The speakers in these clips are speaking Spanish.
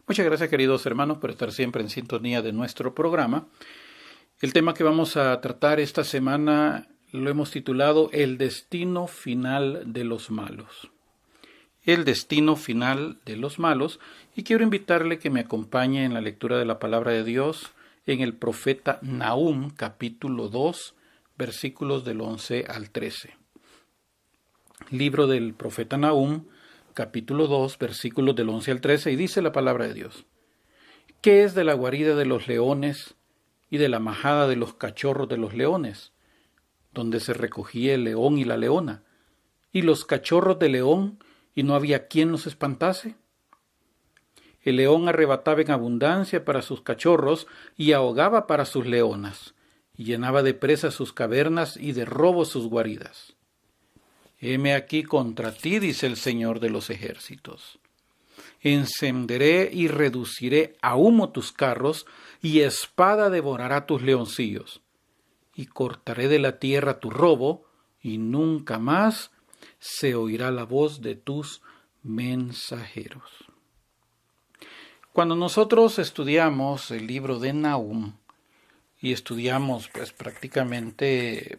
Muchas gracias, queridos hermanos, por estar siempre en sintonía de nuestro programa. El tema que vamos a tratar esta semana lo hemos titulado El destino final de los malos. El destino final de los malos, y quiero invitarle que me acompañe en la lectura de la palabra de Dios en el profeta Nahum, capítulo 2, versículos del 11 al 13. Libro del profeta Nahum, capítulo 2, versículos del 11 al 13, y dice la palabra de Dios: ¿Qué es de la guarida de los leones y de la majada de los cachorros de los leones, donde se recogía el león y la leona, y los cachorros de león, y no había quien los espantase? El león arrebataba en abundancia para sus cachorros, y ahogaba para sus leonas, y llenaba de presa sus cavernas y de robo sus guaridas. Heme aquí contra ti, dice el Señor de los ejércitos. Encenderé y reduciré a humo tus carros, y espada devorará tus leoncillos. Y cortaré de la tierra tu robo, y nunca más se oirá la voz de tus mensajeros. Cuando nosotros estudiamos el libro de Nahum, y estudiamos pues prácticamente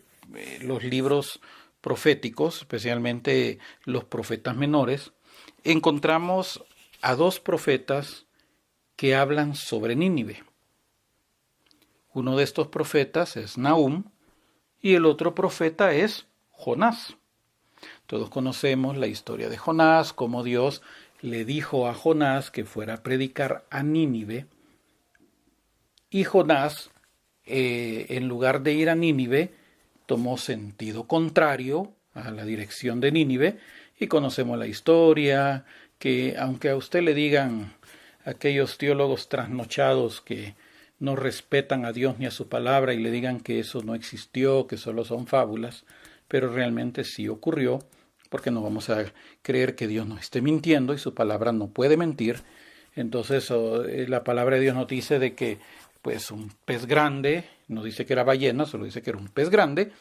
los libros proféticos, especialmente los profetas menores, encontramos a dos profetas que hablan sobre Nínive. Uno de estos profetas es Nahum y el otro profeta es Jonás. Todos conocemos la historia de Jonás, cómo Dios le dijo a Jonás que fuera a predicar a Nínive, y Jonás, en lugar de ir a Nínive, tomó sentido contrario a la dirección de Nínive, y conocemos la historia, que aunque a usted le digan aquellos teólogos trasnochados que no respetan a Dios ni a su palabra y le digan que eso no existió, que solo son fábulas, pero realmente sí ocurrió, porque no vamos a creer que Dios nos esté mintiendo y su palabra no puede mentir. Entonces la palabra de Dios nos dice de que pues un pez grande, no dice que era ballena, solo dice que era un pez grande.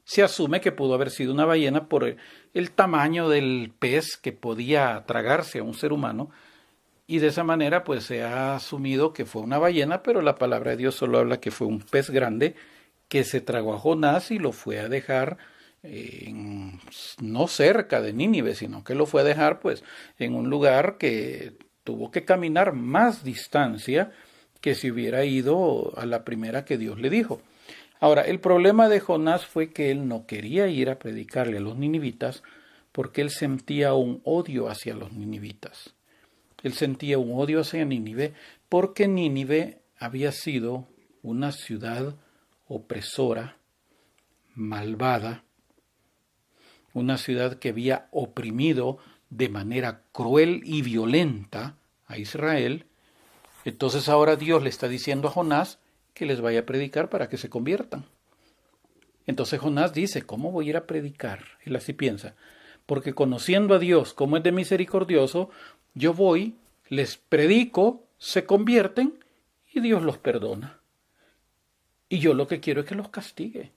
Se asume que pudo haber sido una ballena por el tamaño del pez que podía tragarse a un ser humano, y de esa manera pues se ha asumido que fue una ballena, pero la palabra de Dios solo habla que fue un pez grande que se tragó a Jonás y lo fue a dejar no cerca de Nínive, sino que lo fue a dejar pues en un lugar que tuvo que caminar más distancia que si hubiera ido a la primera que Dios le dijo. Ahora, el problema de Jonás fue que él no quería ir a predicarle a los ninivitas porque él sentía un odio hacia los ninivitas. Él sentía un odio hacia Nínive porque Nínive había sido una ciudad opresora, malvada, una ciudad que había oprimido de manera cruel y violenta a Israel. Entonces ahora Dios le está diciendo a Jonás que les vaya a predicar para que se conviertan. Entonces Jonás dice, ¿cómo voy a ir a predicar? Él así piensa, porque conociendo a Dios como es de misericordioso, yo voy, les predico, se convierten y Dios los perdona. Y yo lo que quiero es que los castigue.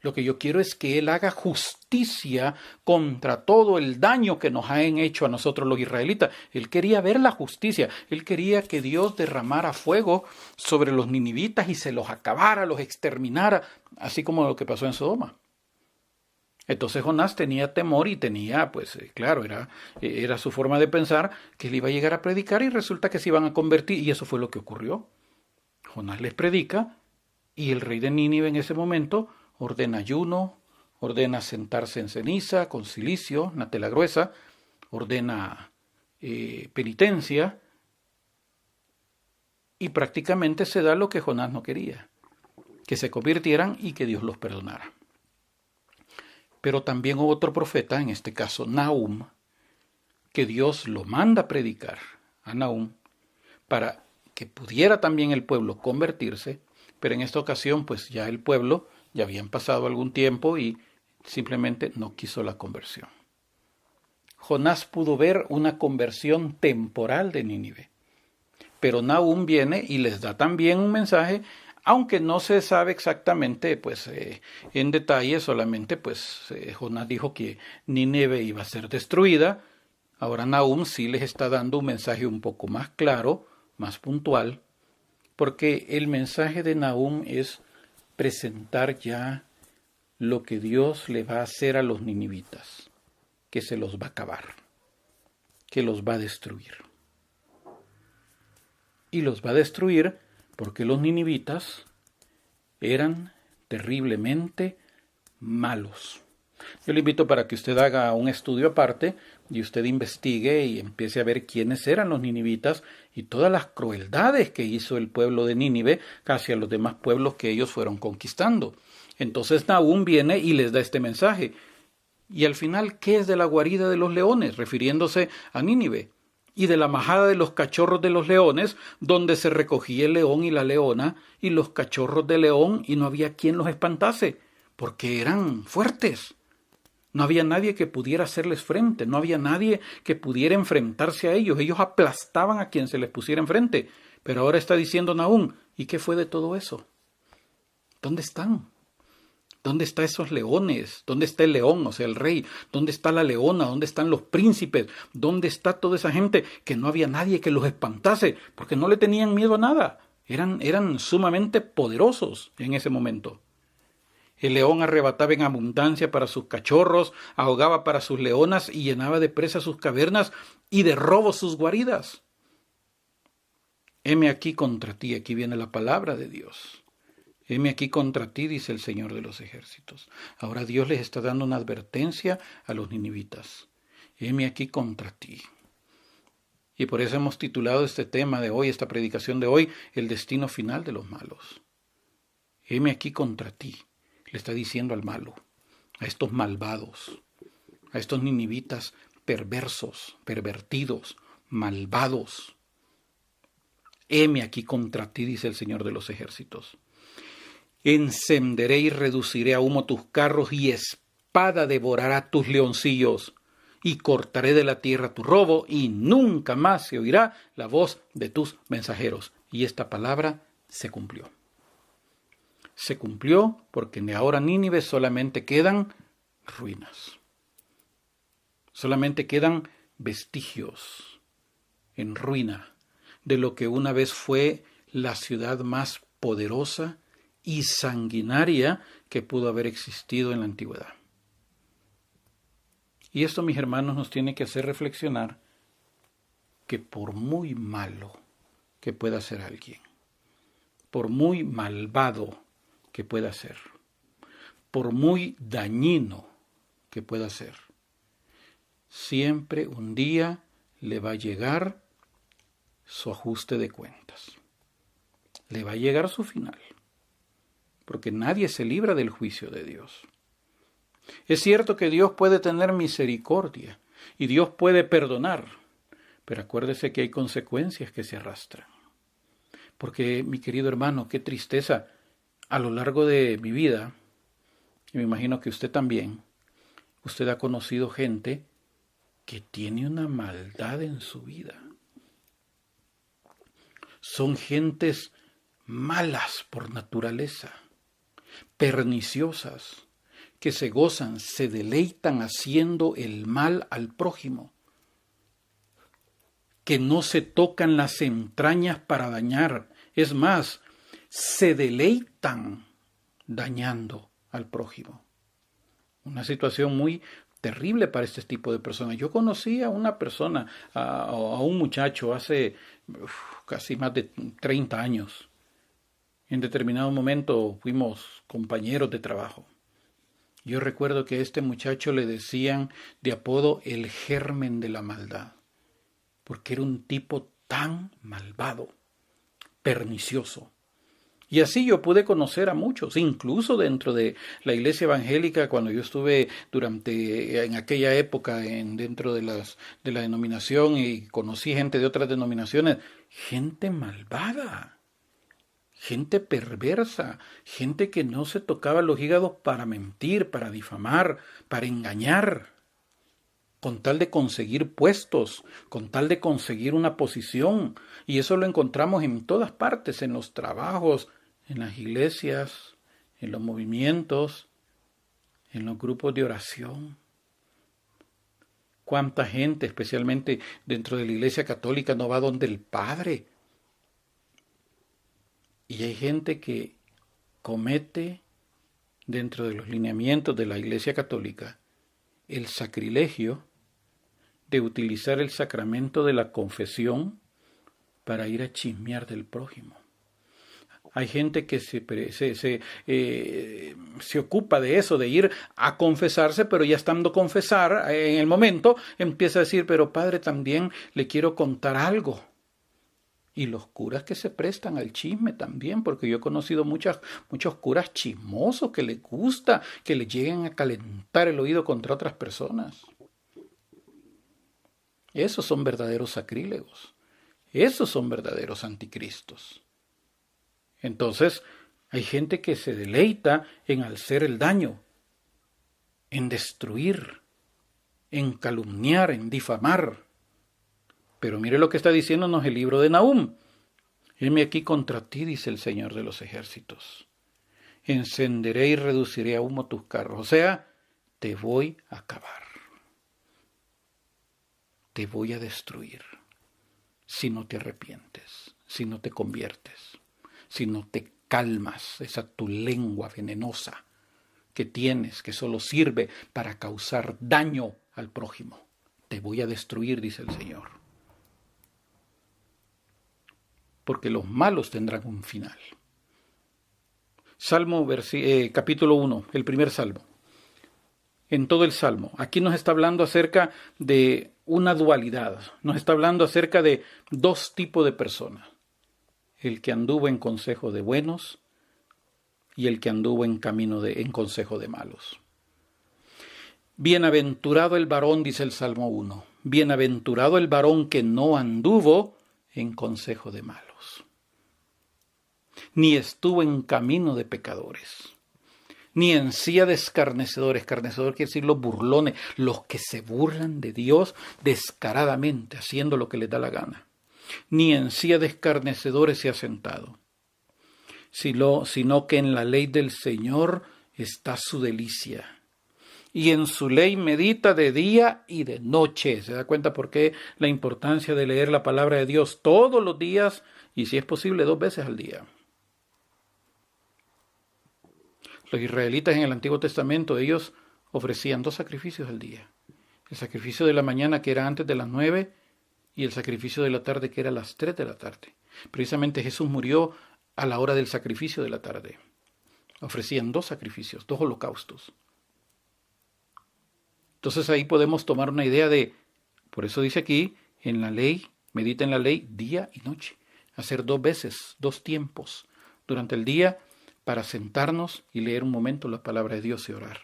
Lo que yo quiero es que Él haga justicia contra todo el daño que nos han hecho a nosotros los israelitas. Él quería ver la justicia. Él quería que Dios derramara fuego sobre los ninivitas y se los acabara, los exterminara, así como lo que pasó en Sodoma. Entonces Jonás tenía temor y tenía, pues claro, era su forma de pensar que él iba a llegar a predicar y resulta que se iban a convertir, y eso fue lo que ocurrió. Jonás les predica y el rey de Nínive en ese momento ordena ayuno, ordena sentarse en ceniza, con cilicio, una tela gruesa, ordena penitencia, y prácticamente se da lo que Jonás no quería, que se convirtieran y que Dios los perdonara. Pero también hubo otro profeta, en este caso Nahum, que Dios lo manda a predicar a Nahum para que pudiera también el pueblo convertirse, pero en esta ocasión pues ya el pueblo ya habían pasado algún tiempo y simplemente no quiso la conversión. Jonás pudo ver una conversión temporal de Nínive, pero Nahum viene y les da también un mensaje, aunque no se sabe exactamente pues en detalle, solamente pues Jonás dijo que Nínive iba a ser destruida. Ahora Nahum sí les está dando un mensaje un poco más claro, más puntual, porque el mensaje de Nahum es presentar ya lo que Dios le va a hacer a los ninivitas, que se los va a acabar, que los va a destruir. Y los va a destruir porque los ninivitas eran terriblemente malos. Yo le invito para que usted haga un estudio aparte y usted investigue y empiece a ver quiénes eran los ninivitas y todas las crueldades que hizo el pueblo de Nínive hacia los demás pueblos que ellos fueron conquistando. Entonces Nahum viene y les da este mensaje. Y al final, ¿qué es de la guarida de los leones? Refiriéndose a Nínive. Y de la majada de los cachorros de los leones, donde se recogía el león y la leona, y los cachorros de león, y no había quien los espantase, porque eran fuertes. No había nadie que pudiera hacerles frente, no había nadie que pudiera enfrentarse a ellos. Ellos aplastaban a quien se les pusiera enfrente. Pero ahora está diciendo Nahum, ¿y qué fue de todo eso? ¿Dónde están? ¿Dónde están esos leones? ¿Dónde está el león, o sea, el rey? ¿Dónde está la leona? ¿Dónde están los príncipes? ¿Dónde está toda esa gente que no había nadie que los espantase? Porque no le tenían miedo a nada. Eran sumamente poderosos en ese momento. El león arrebataba en abundancia para sus cachorros, ahogaba para sus leonas y llenaba de presa sus cavernas y de robo sus guaridas. Heme aquí contra ti, aquí viene la palabra de Dios. Heme aquí contra ti, dice el Señor de los ejércitos. Ahora Dios les está dando una advertencia a los ninivitas. Heme aquí contra ti. Y por eso hemos titulado este tema de hoy, esta predicación de hoy, el destino final de los malos. Heme aquí contra ti, le está diciendo al malo, a estos malvados, a estos ninivitas perversos, pervertidos, malvados. Heme aquí contra ti, dice el Señor de los ejércitos. Encenderé y reduciré a humo tus carros y espada devorará tus leoncillos y cortaré de la tierra tu robo y nunca más se oirá la voz de tus mensajeros. Y esta palabra se cumplió. Se cumplió porque de ahora Nínive solamente quedan ruinas. Solamente quedan vestigios en ruina de lo que una vez fue la ciudad más poderosa y sanguinaria que pudo haber existido en la antigüedad. Y esto, mis hermanos, nos tiene que hacer reflexionar que por muy malo que pueda ser alguien, por muy malvado que pueda ser, por muy dañino que pueda ser, siempre un día le va a llegar su ajuste de cuentas. Le va a llegar su final. Porque nadie se libra del juicio de Dios. Es cierto que Dios puede tener misericordia y Dios puede perdonar, pero acuérdese que hay consecuencias que se arrastran. Porque, mi querido hermano, qué tristeza, a lo largo de mi vida, y me imagino que usted también, usted ha conocido gente que tiene una maldad en su vida. Son gentes malas por naturaleza, perniciosas, que se gozan, se deleitan haciendo el mal al prójimo, que no se tocan las entrañas para dañar, es más, se deleitan dañando al prójimo. Una situación muy terrible para este tipo de personas. Yo conocí a una persona, a un muchacho hace casi más de 30 años. En determinado momento fuimos compañeros de trabajo. Yo recuerdo que a este muchacho le decían de apodo el germen de la maldad, porque era un tipo tan malvado, pernicioso. Y así yo pude conocer a muchos, incluso dentro de la iglesia evangélica, cuando yo estuve en aquella época dentro de la denominación y conocí gente de otras denominaciones, gente malvada. Gente perversa, gente que no se tocaba los hígados para mentir, para difamar, para engañar, con tal de conseguir puestos, con tal de conseguir una posición. Y eso lo encontramos en todas partes, en los trabajos, en las iglesias, en los movimientos, en los grupos de oración. ¿Cuánta gente, especialmente dentro de la iglesia católica, no va donde el Padre Y hay gente que comete, dentro de los lineamientos de la Iglesia Católica, el sacrilegio de utilizar el sacramento de la confesión para ir a chismear del prójimo. Hay gente que se ocupa de eso, de ir a confesarse, pero ya estando confesar, en el momento empieza a decir, pero padre, también le quiero contar algo. Y los curas que se prestan al chisme también, porque yo he conocido muchos curas chismosos que les gusta que le lleguen a calentar el oído contra otras personas. Esos son verdaderos sacrílegos. Esos son verdaderos anticristos. Entonces, hay gente que se deleita en hacer el daño, en destruir, en calumniar, en difamar. Pero mire lo que está diciéndonos el libro de Nahum. Heme aquí contra ti, dice el Señor de los ejércitos. Encenderé y reduciré a humo tus carros. O sea, te voy a acabar. Te voy a destruir. Si no te arrepientes, si no te conviertes, si no te calmas esa tu lengua venenosa que tienes, que solo sirve para causar daño al prójimo. Te voy a destruir, dice el Señor. Porque los malos tendrán un final. Capítulo 1, el primer salmo. En todo el salmo, aquí nos está hablando acerca de una dualidad, nos está hablando acerca de dos tipos de personas. El que anduvo en consejo de buenos y el que anduvo en consejo de malos. Bienaventurado el varón, dice el Salmo 1. Bienaventurado el varón que no anduvo en consejo de malos, ni estuvo en camino de pecadores, ni en silla de escarnecedores. Escarnecedor quiere decir los burlones, los que se burlan de Dios descaradamente, haciendo lo que les da la gana. Ni en silla de escarnecedores se ha sentado, sino que en la ley del Señor está su delicia, y en su ley medita de día y de noche. ¿Se da cuenta por qué la importancia de leer la palabra de Dios todos los días y, si es posible, 2 veces al día? Los israelitas en el Antiguo Testamento, ellos ofrecían 2 sacrificios al día. El sacrificio de la mañana, que era antes de las 9, y el sacrificio de la tarde, que era a las 3 de la tarde. Precisamente Jesús murió a la hora del sacrificio de la tarde. Ofrecían 2 sacrificios, 2 holocaustos. Entonces ahí podemos tomar una idea de, por eso dice aquí, en la ley, medita en la ley día y noche. Hacer 2 veces, 2 tiempos durante el día para sentarnos y leer un momento la palabra de Dios y orar.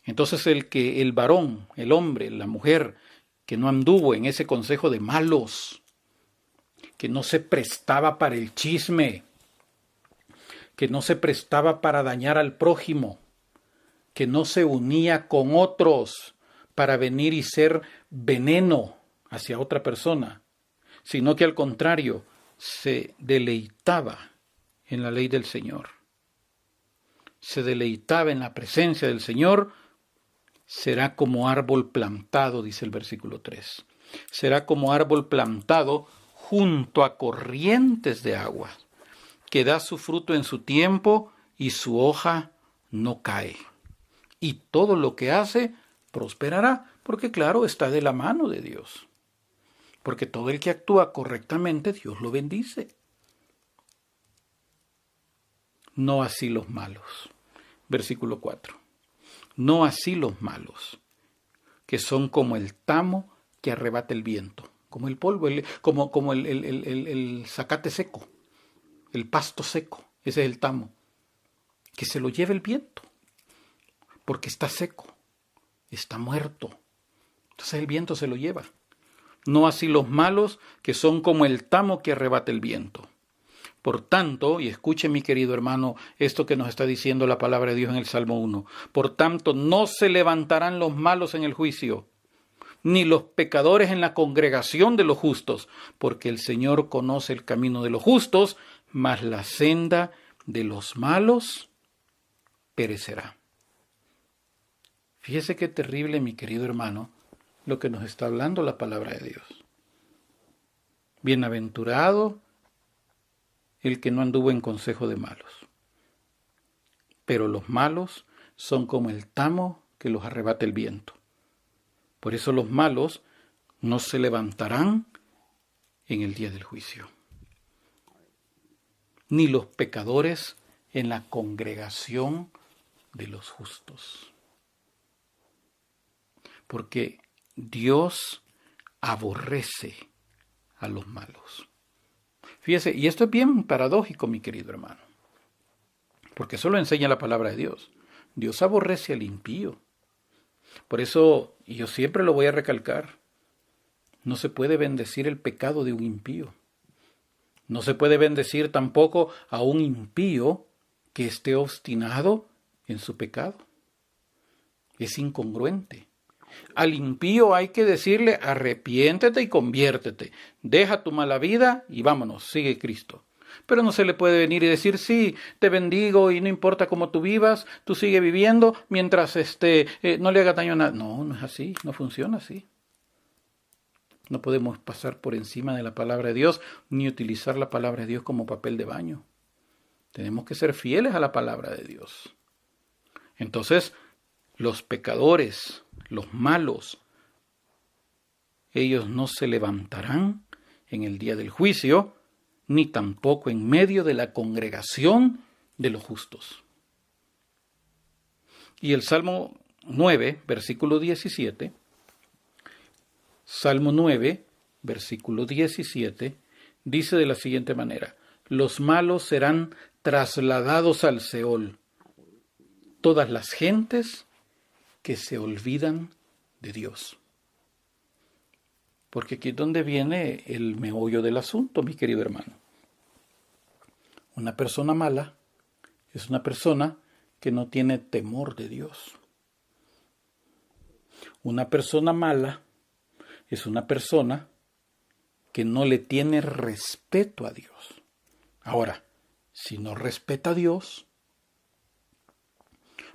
Entonces el varón, el hombre, la mujer, que no anduvo en ese consejo de malos, que no se prestaba para el chisme, que no se prestaba para dañar al prójimo, que no se unía con otros para venir y ser veneno hacia otra persona, sino que al contrario, se deleitaba en la ley del Señor. Se deleitaba en la presencia del Señor, será como árbol plantado, dice el versículo 3. Será como árbol plantado junto a corrientes de agua, que da su fruto en su tiempo y su hoja no cae. Y todo lo que hace prosperará, porque claro, está de la mano de Dios. Porque todo el que actúa correctamente, Dios lo bendice. No así los malos. Versículo 4. No así los malos, que son como el tamo que arrebata el viento, como el polvo, como el zacate seco, el pasto seco, ese es el tamo, que se lo lleva el viento, porque está seco, está muerto, entonces el viento se lo lleva. No así los malos, que son como el tamo que arrebata el viento. Por tanto, y escuche mi querido hermano, esto que nos está diciendo la palabra de Dios en el Salmo 1. Por tanto, no se levantarán los malos en el juicio, ni los pecadores en la congregación de los justos, porque el Señor conoce el camino de los justos, mas la senda de los malos perecerá. Fíjese qué terrible, mi querido hermano, lo que nos está hablando la palabra de Dios. Bienaventurado el que no anduvo en consejo de malos. Pero los malos son como el tamo que los arrebata el viento. Por eso los malos no se levantarán en el día del juicio, ni los pecadores en la congregación de los justos. Porque Dios aborrece a los malos. Fíjese, y esto es bien paradójico, mi querido hermano, porque eso lo enseña la palabra de Dios. Dios aborrece al impío. Por eso, y yo siempre lo voy a recalcar, no se puede bendecir el pecado de un impío. No se puede bendecir tampoco a un impío que esté obstinado en su pecado. Es incongruente. Al impío hay que decirle: arrepiéntete y conviértete. Deja tu mala vida y vámonos, sigue Cristo. Pero no se le puede venir y decir: sí, te bendigo y no importa cómo tú vivas, tú sigue viviendo mientras no le haga daño a nada. No, no es así, no funciona así. No podemos pasar por encima de la palabra de Dios ni utilizar la palabra de Dios como papel de baño. Tenemos que ser fieles a la palabra de Dios. Entonces, los pecadores, los malos, ellos no se levantarán en el día del juicio, ni tampoco en medio de la congregación de los justos. Y el Salmo 9, versículo 17, Salmo 9, versículo 17, dice de la siguiente manera: los malos serán trasladados al Seol, todas las gentes que se olvidan de Dios. Porque aquí es donde viene el meollo del asunto, mi querido hermano. Una persona mala es una persona que no tiene temor de Dios. Una persona mala es una persona que no le tiene respeto a Dios. Ahora, si no respeta a Dios,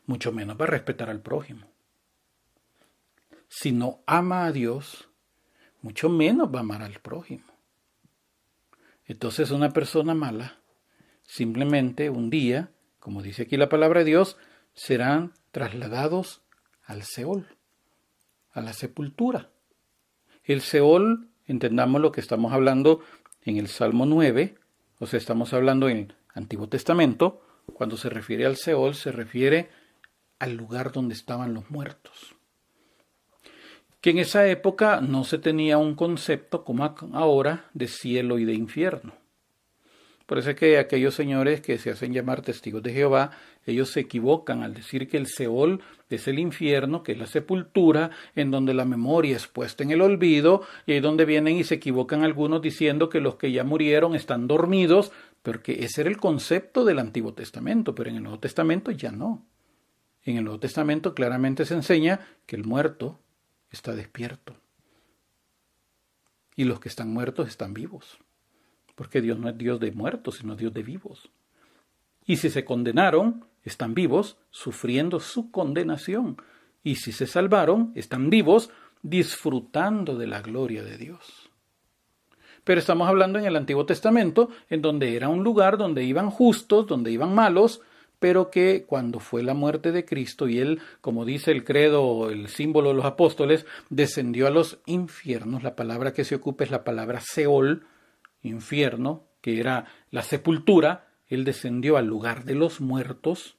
mucho menos va a respetar al prójimo. Si no ama a Dios, mucho menos va a amar al prójimo. Entonces una persona mala, simplemente un día, como dice aquí la palabra de Dios, serán trasladados al Seol, a la sepultura. El Seol, entendamos lo que estamos hablando en el Salmo 9, o sea, estamos hablando en el Antiguo Testamento. Cuando se refiere al Seol, se refiere al lugar donde estaban los muertos. Que en esa época no se tenía un concepto como ahora de cielo y de infierno. Por eso es que aquellos señores que se hacen llamar testigos de Jehová, ellos se equivocan al decir que el Seol es el infierno, que es la sepultura, en donde la memoria es puesta en el olvido, y ahí donde vienen y se equivocan algunos diciendo que los que ya murieron están dormidos, porque ese era el concepto del Antiguo Testamento, pero en el Nuevo Testamento ya no. En el Nuevo Testamento claramente se enseña que el muerto está despierto. Y los que están muertos están vivos. Porque Dios no es Dios de muertos, sino Dios de vivos. Y si se condenaron, están vivos, sufriendo su condenación. Y si se salvaron, están vivos, disfrutando de la gloria de Dios. Pero estamos hablando en el Antiguo Testamento, en donde era un lugar donde iban justos, donde iban malos, pero que cuando fue la muerte de Cristo y Él, como dice el credo, el símbolo de los apóstoles, descendió a los infiernos. La palabra que se ocupa es la palabra Seol, infierno, que era la sepultura. Él descendió al lugar de los muertos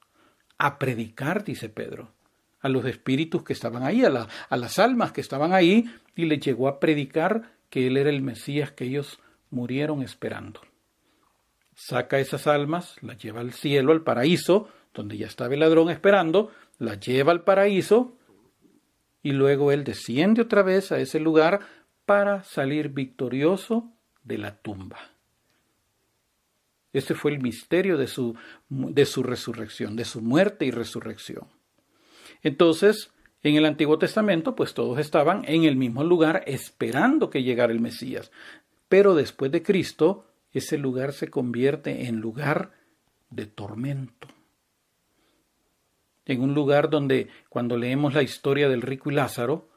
a predicar, dice Pedro, a los espíritus que estaban ahí, a las almas que estaban ahí, y les llegó a predicar que Él era el Mesías que ellos murieron esperando. Saca esas almas, las lleva al cielo, al paraíso, donde ya estaba el ladrón esperando, las lleva al paraíso, y luego Él desciende otra vez a ese lugar para salir victorioso de la tumba. Ese fue el misterio de su resurrección, de su muerte y resurrección. Entonces, en el Antiguo Testamento, pues todos estaban en el mismo lugar esperando que llegara el Mesías. Pero después de Cristo, ese lugar se convierte en lugar de tormento. En un lugar donde, cuando leemos la historia del rico y Lázaro,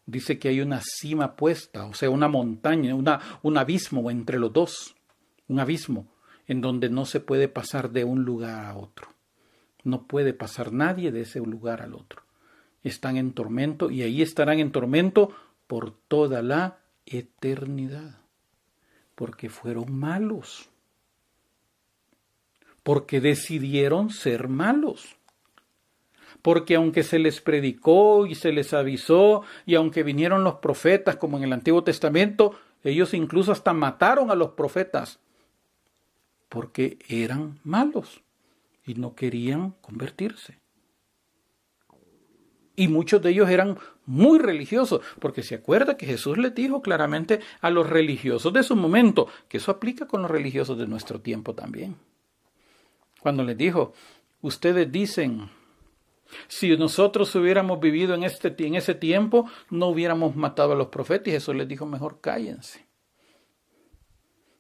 dice que hay una cima puesta, o sea, una montaña, un abismo entre los dos, un abismo. en donde no se puede pasar de un lugar a otro. No puede pasar nadie de ese lugar al otro. Están en tormento y ahí estarán en tormento por toda la eternidad. Porque fueron malos. Porque decidieron ser malos. Porque aunque se les predicó y se les avisó, y aunque vinieron los profetas como en el Antiguo Testamento, ellos incluso hasta mataron a los profetas. Porque eran malos y no querían convertirse. Y muchos de ellos eran muy religiosos, porque se acuerda que Jesús les dijo claramente a los religiosos de su momento, que eso aplica con los religiosos de nuestro tiempo también. Cuando les dijo, ustedes dicen, si nosotros hubiéramos vivido en ese tiempo, no hubiéramos matado a los profetas. Y Jesús les dijo, mejor cállense.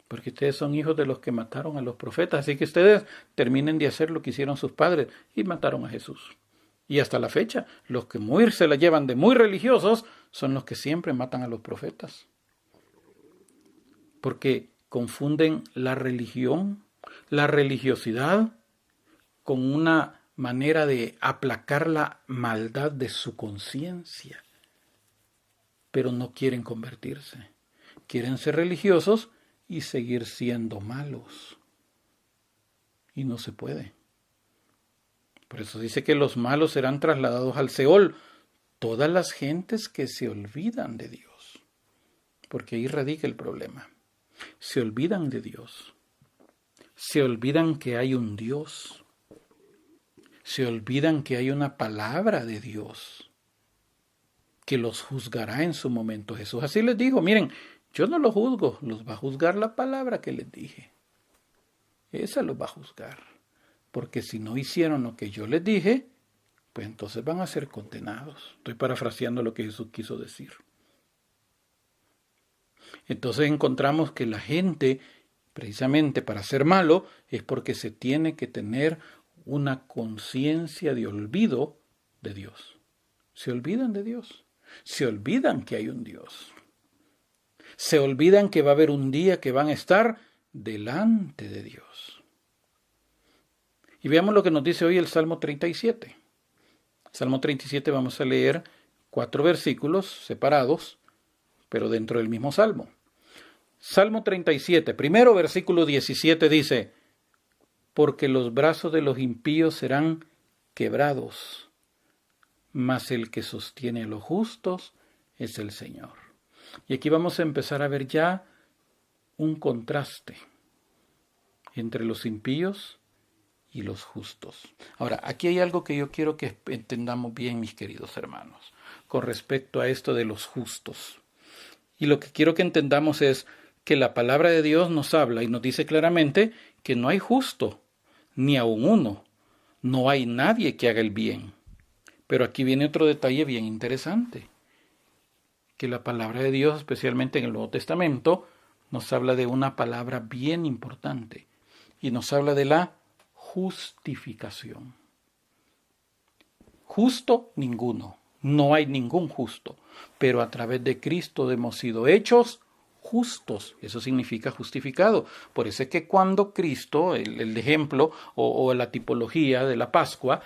Porque ustedes son hijos de los que mataron a los profetas. Así que ustedes terminen de hacer lo que hicieron sus padres y mataron a Jesús. Y hasta la fecha, los que se la llevan de muy religiosos son los que siempre matan a los profetas. Porque confunden la religión, la religiosidad, con una manera de aplacar la maldad de su conciencia. Pero no quieren convertirse. Quieren ser religiosos y seguir siendo malos. Y no se puede. Por eso dice que los malos serán trasladados al Seol. Todas las gentes que se olvidan de Dios. Porque ahí radica el problema. Se olvidan de Dios. Se olvidan que hay un Dios. Se olvidan que hay una palabra de Dios que los juzgará en su momento. Jesús así les dijo, miren, yo no los juzgo, los va a juzgar la palabra que les dije. Esa los va a juzgar. Porque si no hicieron lo que yo les dije, pues entonces van a ser condenados. Estoy parafraseando lo que Jesús quiso decir. Entonces encontramos que la gente, precisamente para ser malo, es porque se tiene que tener una conciencia de olvido de Dios. Se olvidan de Dios. Se olvidan que hay un Dios. Se olvidan que va a haber un día que van a estar delante de Dios. Y veamos lo que nos dice hoy el Salmo 37. Salmo 37 vamos a leer 4 versículos separados, pero dentro del mismo Salmo. Salmo 37, primero versículo 17 dice, porque los brazos de los impíos serán quebrados, mas el que sostiene a los justos es el Señor. Y aquí vamos a empezar a ver ya un contraste entre los impíos y los justos. Ahora, aquí hay algo que yo quiero que entendamos bien, mis queridos hermanos, con respecto a esto de los justos. Y lo que quiero que entendamos es que la palabra de Dios nos habla y nos dice claramente que no hay justo, ni aun uno. No hay nadie que haga el bien. Pero aquí viene otro detalle bien interesante, que la palabra de Dios, especialmente en el Nuevo Testamento, nos habla de una palabra bien importante y nos habla de la justificación. Justo ninguno, no hay ningún justo, pero a través de Cristo hemos sido hechos justos, eso significa justificado. Por eso es que cuando Cristo, el ejemplo o la tipología de la Pascua,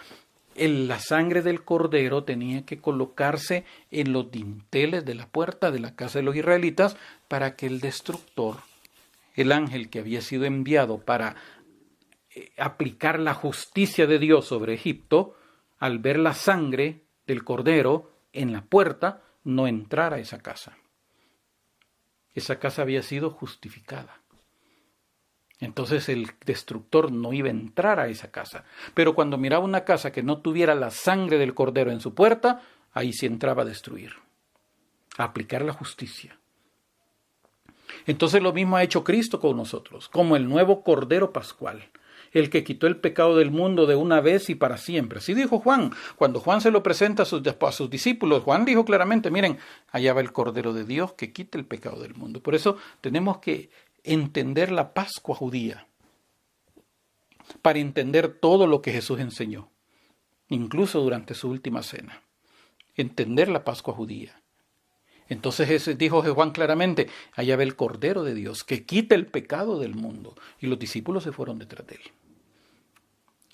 la sangre del cordero tenía que colocarse en los dinteles de la puerta de la casa de los israelitas para que el destructor, el ángel que había sido enviado para aplicar la justicia de Dios sobre Egipto, al ver la sangre del cordero en la puerta, no entrara a esa casa. Esa casa había sido justificada. Entonces el destructor no iba a entrar a esa casa. Pero cuando miraba una casa que no tuviera la sangre del cordero en su puerta, ahí sí entraba a destruir, a aplicar la justicia. Entonces lo mismo ha hecho Cristo con nosotros, como el nuevo Cordero Pascual, el que quitó el pecado del mundo de una vez y para siempre. Así dijo Juan. Cuando Juan se lo presenta a sus discípulos, Juan dijo claramente, miren, allá va el Cordero de Dios que quita el pecado del mundo. Por eso tenemos que entender la Pascua judía para entender todo lo que Jesús enseñó, incluso durante su última cena. Entender la Pascua judía. Entonces dijo Juan claramente, allá ve el Cordero de Dios que quita el pecado del mundo. Y los discípulos se fueron detrás de él.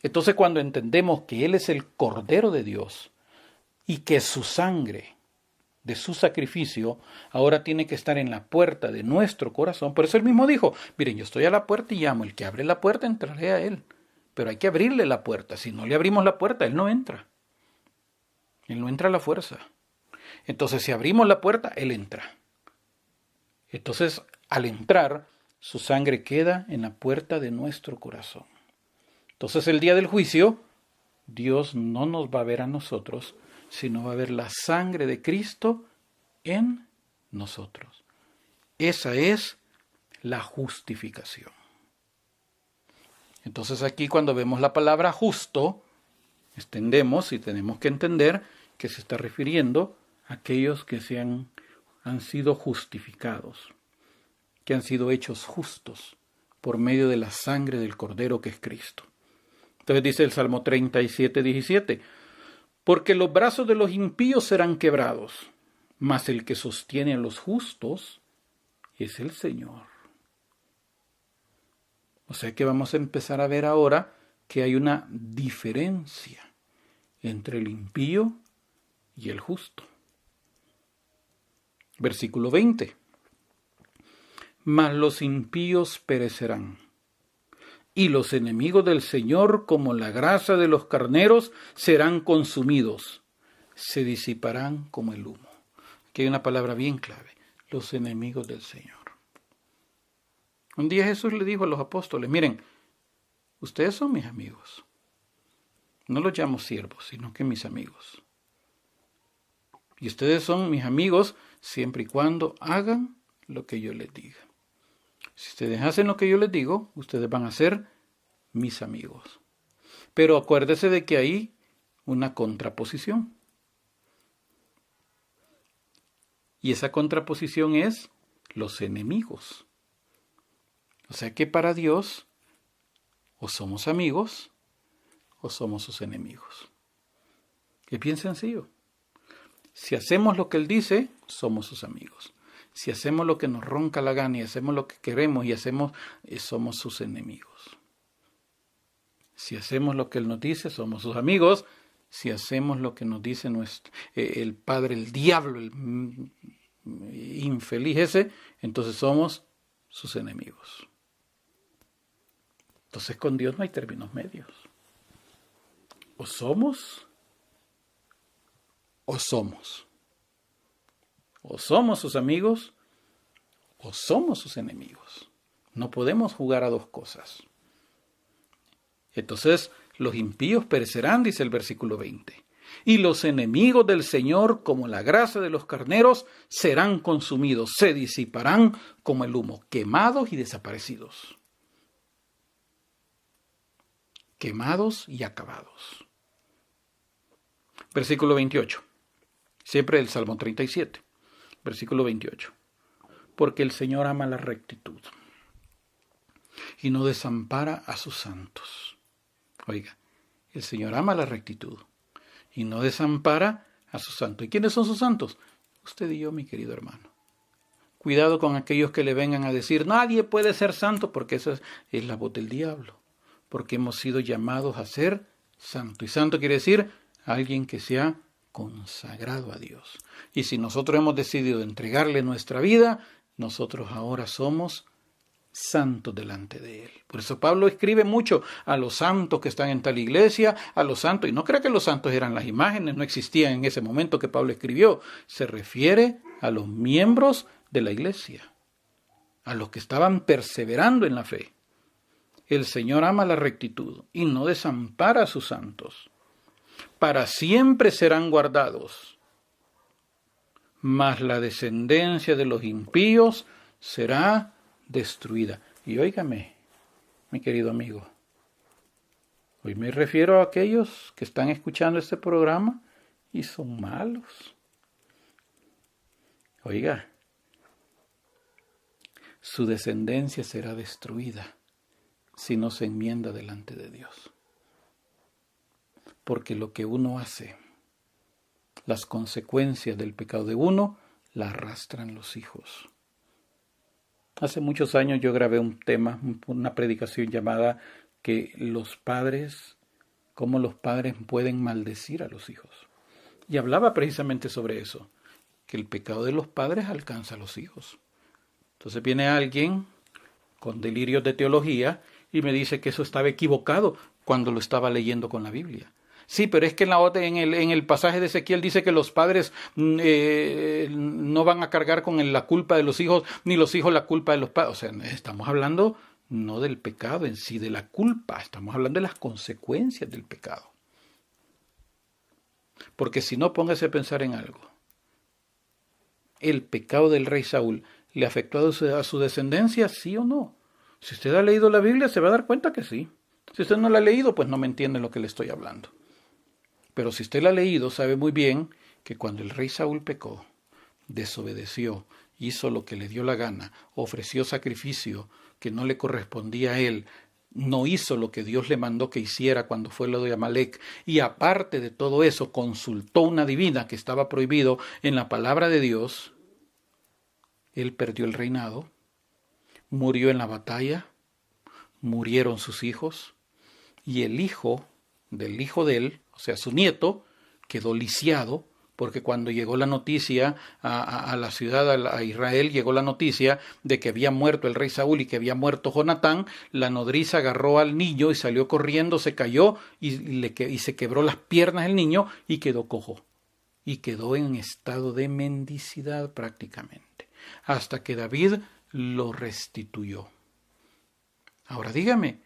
Entonces cuando entendemos que Él es el Cordero de Dios y que su sangre de su sacrificio ahora tiene que estar en la puerta de nuestro corazón, por eso Él mismo dijo, miren, yo estoy a la puerta y llamo, el que abre la puerta entraré a Él. Pero hay que abrirle la puerta, si no le abrimos la puerta, Él no entra. Él no entra a la fuerza. Entonces si abrimos la puerta, Él entra. Entonces al entrar, su sangre queda en la puerta de nuestro corazón. Entonces el día del juicio, Dios no nos va a ver a nosotros, sino va a ver la sangre de Cristo en nosotros. Esa es la justificación. Entonces aquí cuando vemos la palabra justo, entendemos y tenemos que entender que se está refiriendo a aquellos que han sido justificados, que han sido hechos justos por medio de la sangre del Cordero que es Cristo. Entonces dice el Salmo 37, 17, porque los brazos de los impíos serán quebrados, mas el que sostiene a los justos es el Señor. O sea que vamos a empezar a ver ahora que hay una diferencia entre el impío y el justo. Versículo 20. Mas los impíos perecerán, y los enemigos del Señor, como la grasa de los carneros, serán consumidos, se disiparán como el humo. Aquí hay una palabra bien clave, los enemigos del Señor. Un día Jesús le dijo a los apóstoles, miren, ustedes son mis amigos. No los llamo siervos, sino que mis amigos. Y ustedes son mis amigos siempre y cuando hagan lo que yo les diga. Si ustedes hacen lo que yo les digo, ustedes van a ser mis amigos. Pero acuérdese de que hay una contraposición. Y esa contraposición es los enemigos. O sea que para Dios, o somos amigos, o somos sus enemigos. Es bien sencillo. Si hacemos lo que Él dice, somos sus amigos. Si hacemos lo que nos ronca la gana y hacemos lo que queremos y somos sus enemigos. Si hacemos lo que Él nos dice, somos sus amigos. Si hacemos lo que nos dice el padre, el diablo, el infeliz ese, entonces somos sus enemigos. Entonces con Dios no hay términos medios. O somos, o somos. O somos sus amigos, o somos sus enemigos. No podemos jugar a dos cosas. Entonces, los impíos perecerán, dice el versículo 20. Y los enemigos del Señor, como la grasa de los carneros, serán consumidos, se disiparán como el humo, quemados y desaparecidos. Quemados y acabados. Versículo 28. Siempre el Salmo 37. Versículo 28. Porque el Señor ama la rectitud y no desampara a sus santos. Oiga, el Señor ama la rectitud y no desampara a sus santos. ¿Y quiénes son sus santos? Usted y yo, mi querido hermano. Cuidado con aquellos que le vengan a decir, nadie puede ser santo, porque esa es la voz del diablo. Porque hemos sido llamados a ser santo. Y santo quiere decir alguien que se ha consagrado a Dios. Y si nosotros hemos decidido entregarle nuestra vida, nosotros ahora somos santos delante de Él. Por eso Pablo escribe mucho a los santos que están en tal iglesia, a los santos, y no crea que los santos eran las imágenes, no existían en ese momento que Pablo escribió. Se refiere a los miembros de la iglesia, a los que estaban perseverando en la fe. El Señor ama la rectitud y no desampara a sus santos. Para siempre serán guardados, mas la descendencia de los impíos será destruida. Y óigame, mi querido amigo, hoy me refiero a aquellos que están escuchando este programa y son malos. Oiga, su descendencia será destruida si no se enmienda delante de Dios. Porque lo que uno hace, las consecuencias del pecado de uno, la arrastran los hijos. Hace muchos años yo grabé un tema, una predicación llamada que los padres, cómo los padres pueden maldecir a los hijos. Y hablaba precisamente sobre eso, que el pecado de los padres alcanza a los hijos. Entonces viene alguien con delirios de teología y me dice que eso estaba equivocado cuando lo estaba leyendo con la Biblia. Sí, pero es que en el pasaje de Ezequiel dice que los padres no van a cargar con la culpa de los hijos, ni los hijos la culpa de los padres. O sea, estamos hablando no del pecado en sí, de la culpa. Estamos hablando de las consecuencias del pecado. Porque si no, póngase a pensar en algo. ¿El pecado del rey Saúl le afectó a su descendencia, sí o no? Si usted ha leído la Biblia, se va a dar cuenta que sí. Si usted no la ha leído, pues no me entiende lo que le estoy hablando. Pero si usted la ha leído, sabe muy bien que cuando el rey Saúl pecó, desobedeció, hizo lo que le dio la gana, ofreció sacrificio que no le correspondía a él, no hizo lo que Dios le mandó que hiciera cuando fue lo de Amalec, y aparte de todo eso, consultó una divina que estaba prohibido en la palabra de Dios, él perdió el reinado, murió en la batalla, murieron sus hijos, y el hijo del hijo de él, o sea, su nieto, quedó lisiado, porque cuando llegó la noticia a la ciudad, a Israel, llegó la noticia de que había muerto el rey Saúl y que había muerto Jonatán, la nodriza agarró al niño y salió corriendo, se cayó y se quebró las piernas el niño y quedó cojo. Y quedó en estado de mendicidad prácticamente, hasta que David lo restituyó. Ahora dígame,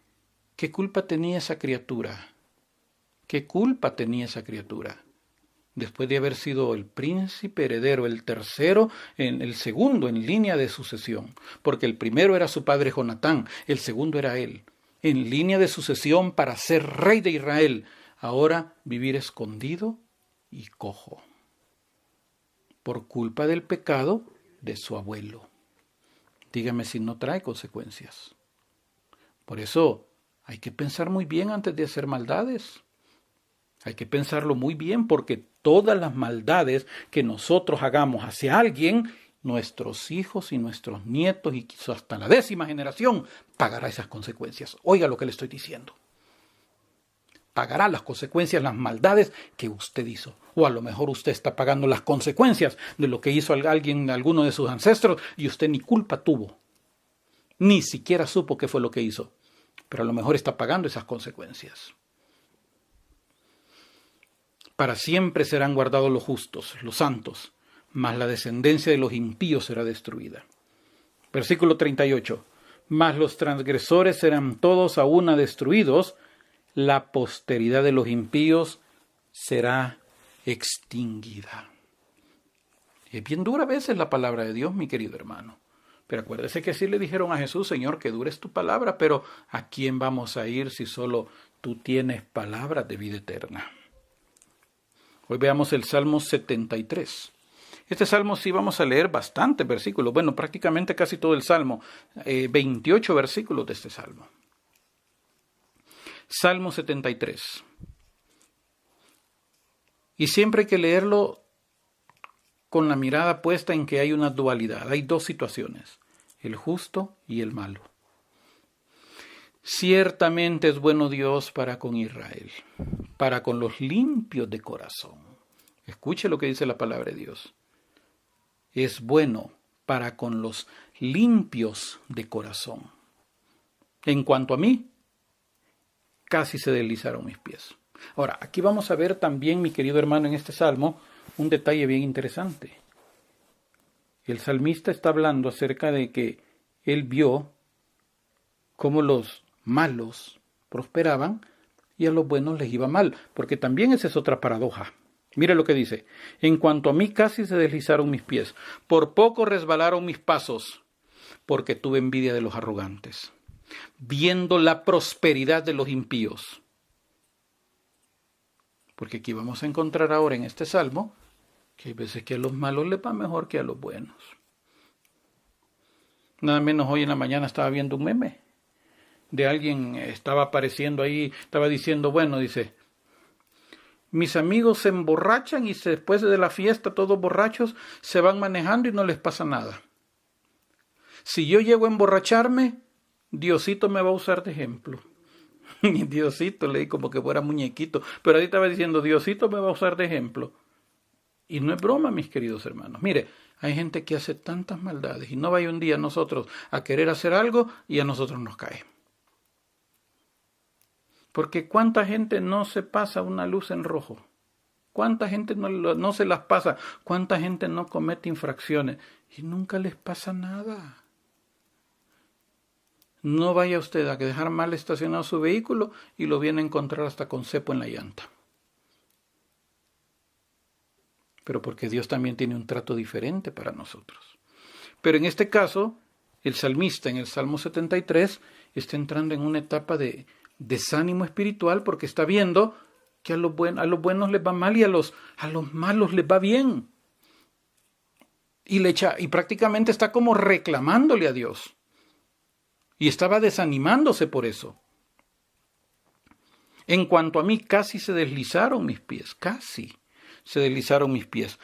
¿qué culpa tenía esa criatura? ¿Qué culpa tenía esa criatura? Después de haber sido el príncipe heredero, el segundo en línea de sucesión, porque el primero era su padre Jonatán, el segundo era él, en línea de sucesión para ser rey de Israel, ahora vivir escondido y cojo, por culpa del pecado de su abuelo. Dígame si no trae consecuencias. Por eso hay que pensar muy bien antes de hacer maldades. Hay que pensarlo muy bien porque todas las maldades que nosotros hagamos hacia alguien, nuestros hijos y nuestros nietos y quizás hasta la 10ª generación pagará esas consecuencias. Oiga lo que le estoy diciendo. Pagará las consecuencias, las maldades que usted hizo. O a lo mejor usted está pagando las consecuencias de lo que hizo alguno de sus ancestros y usted ni culpa tuvo. Ni siquiera supo qué fue lo que hizo. Pero a lo mejor está pagando esas consecuencias. Para siempre serán guardados los justos, los santos, mas la descendencia de los impíos será destruida. Versículo 38. Mas los transgresores serán todos a una destruidos, la posteridad de los impíos será extinguida. Es bien dura a veces la palabra de Dios, mi querido hermano. Pero acuérdese que sí le dijeron a Jesús, Señor, que dure es tu palabra, pero ¿a quién vamos a ir si solo tú tienes palabras de vida eterna? Hoy veamos el Salmo 73. Este Salmo sí vamos a leer bastantes versículos. Bueno, prácticamente casi todo el Salmo. 28 versículos de este Salmo. Salmo 73. Y siempre hay que leerlo con la mirada puesta en que hay una dualidad. Hay dos situaciones, el justo y el malo. Ciertamente es bueno Dios para con Israel, para con los limpios de corazón. Escuche lo que dice la palabra de Dios. Es bueno para con los limpios de corazón. En cuanto a mí, casi se deslizaron mis pies. Ahora, aquí vamos a ver también, mi querido hermano, en este salmo, un detalle bien interesante. El salmista está hablando acerca de que él vio cómo los malos prosperaban y a los buenos les iba mal, porque también esa es otra paradoja. Mire lo que dice: en cuanto a mí casi se deslizaron mis pies, por poco resbalaron mis pasos, porque tuve envidia de los arrogantes, viendo la prosperidad de los impíos. Porque aquí vamos a encontrar ahora en este salmo que hay veces que a los malos les va mejor que a los buenos. Nada menos hoy en la mañana estaba viendo un meme de alguien, estaba apareciendo ahí, estaba diciendo, bueno, dice, Mis amigos se emborrachan y después de la fiesta, todos borrachos, se van manejando y no les pasa nada. Si yo llego a emborracharme, Diosito me va a usar de ejemplo. Diosito, leí como que fuera muñequito, pero ahí estaba diciendo, Diosito me va a usar de ejemplo. Y no es broma, mis queridos hermanos. Mire, hay gente que hace tantas maldades y no vaya un día nosotros a querer hacer algo y a nosotros nos cae. Porque cuánta gente no se pasa una luz en rojo, cuánta gente no se las pasa, cuánta gente no comete infracciones y nunca les pasa nada. No vaya usted a dejar mal estacionado su vehículo y lo viene a encontrar hasta con cepo en la llanta. Pero porque Dios también tiene un trato diferente para nosotros. Pero en este caso, el salmista en el Salmo 73 está entrando en una etapa de desánimo espiritual porque está viendo que a los buenos les va mal y a los malos les va bien. Y prácticamente está como reclamándole a Dios. Y estaba desanimándose por eso. En cuanto a mí, casi se deslizaron mis pies, casi se deslizaron mis pies.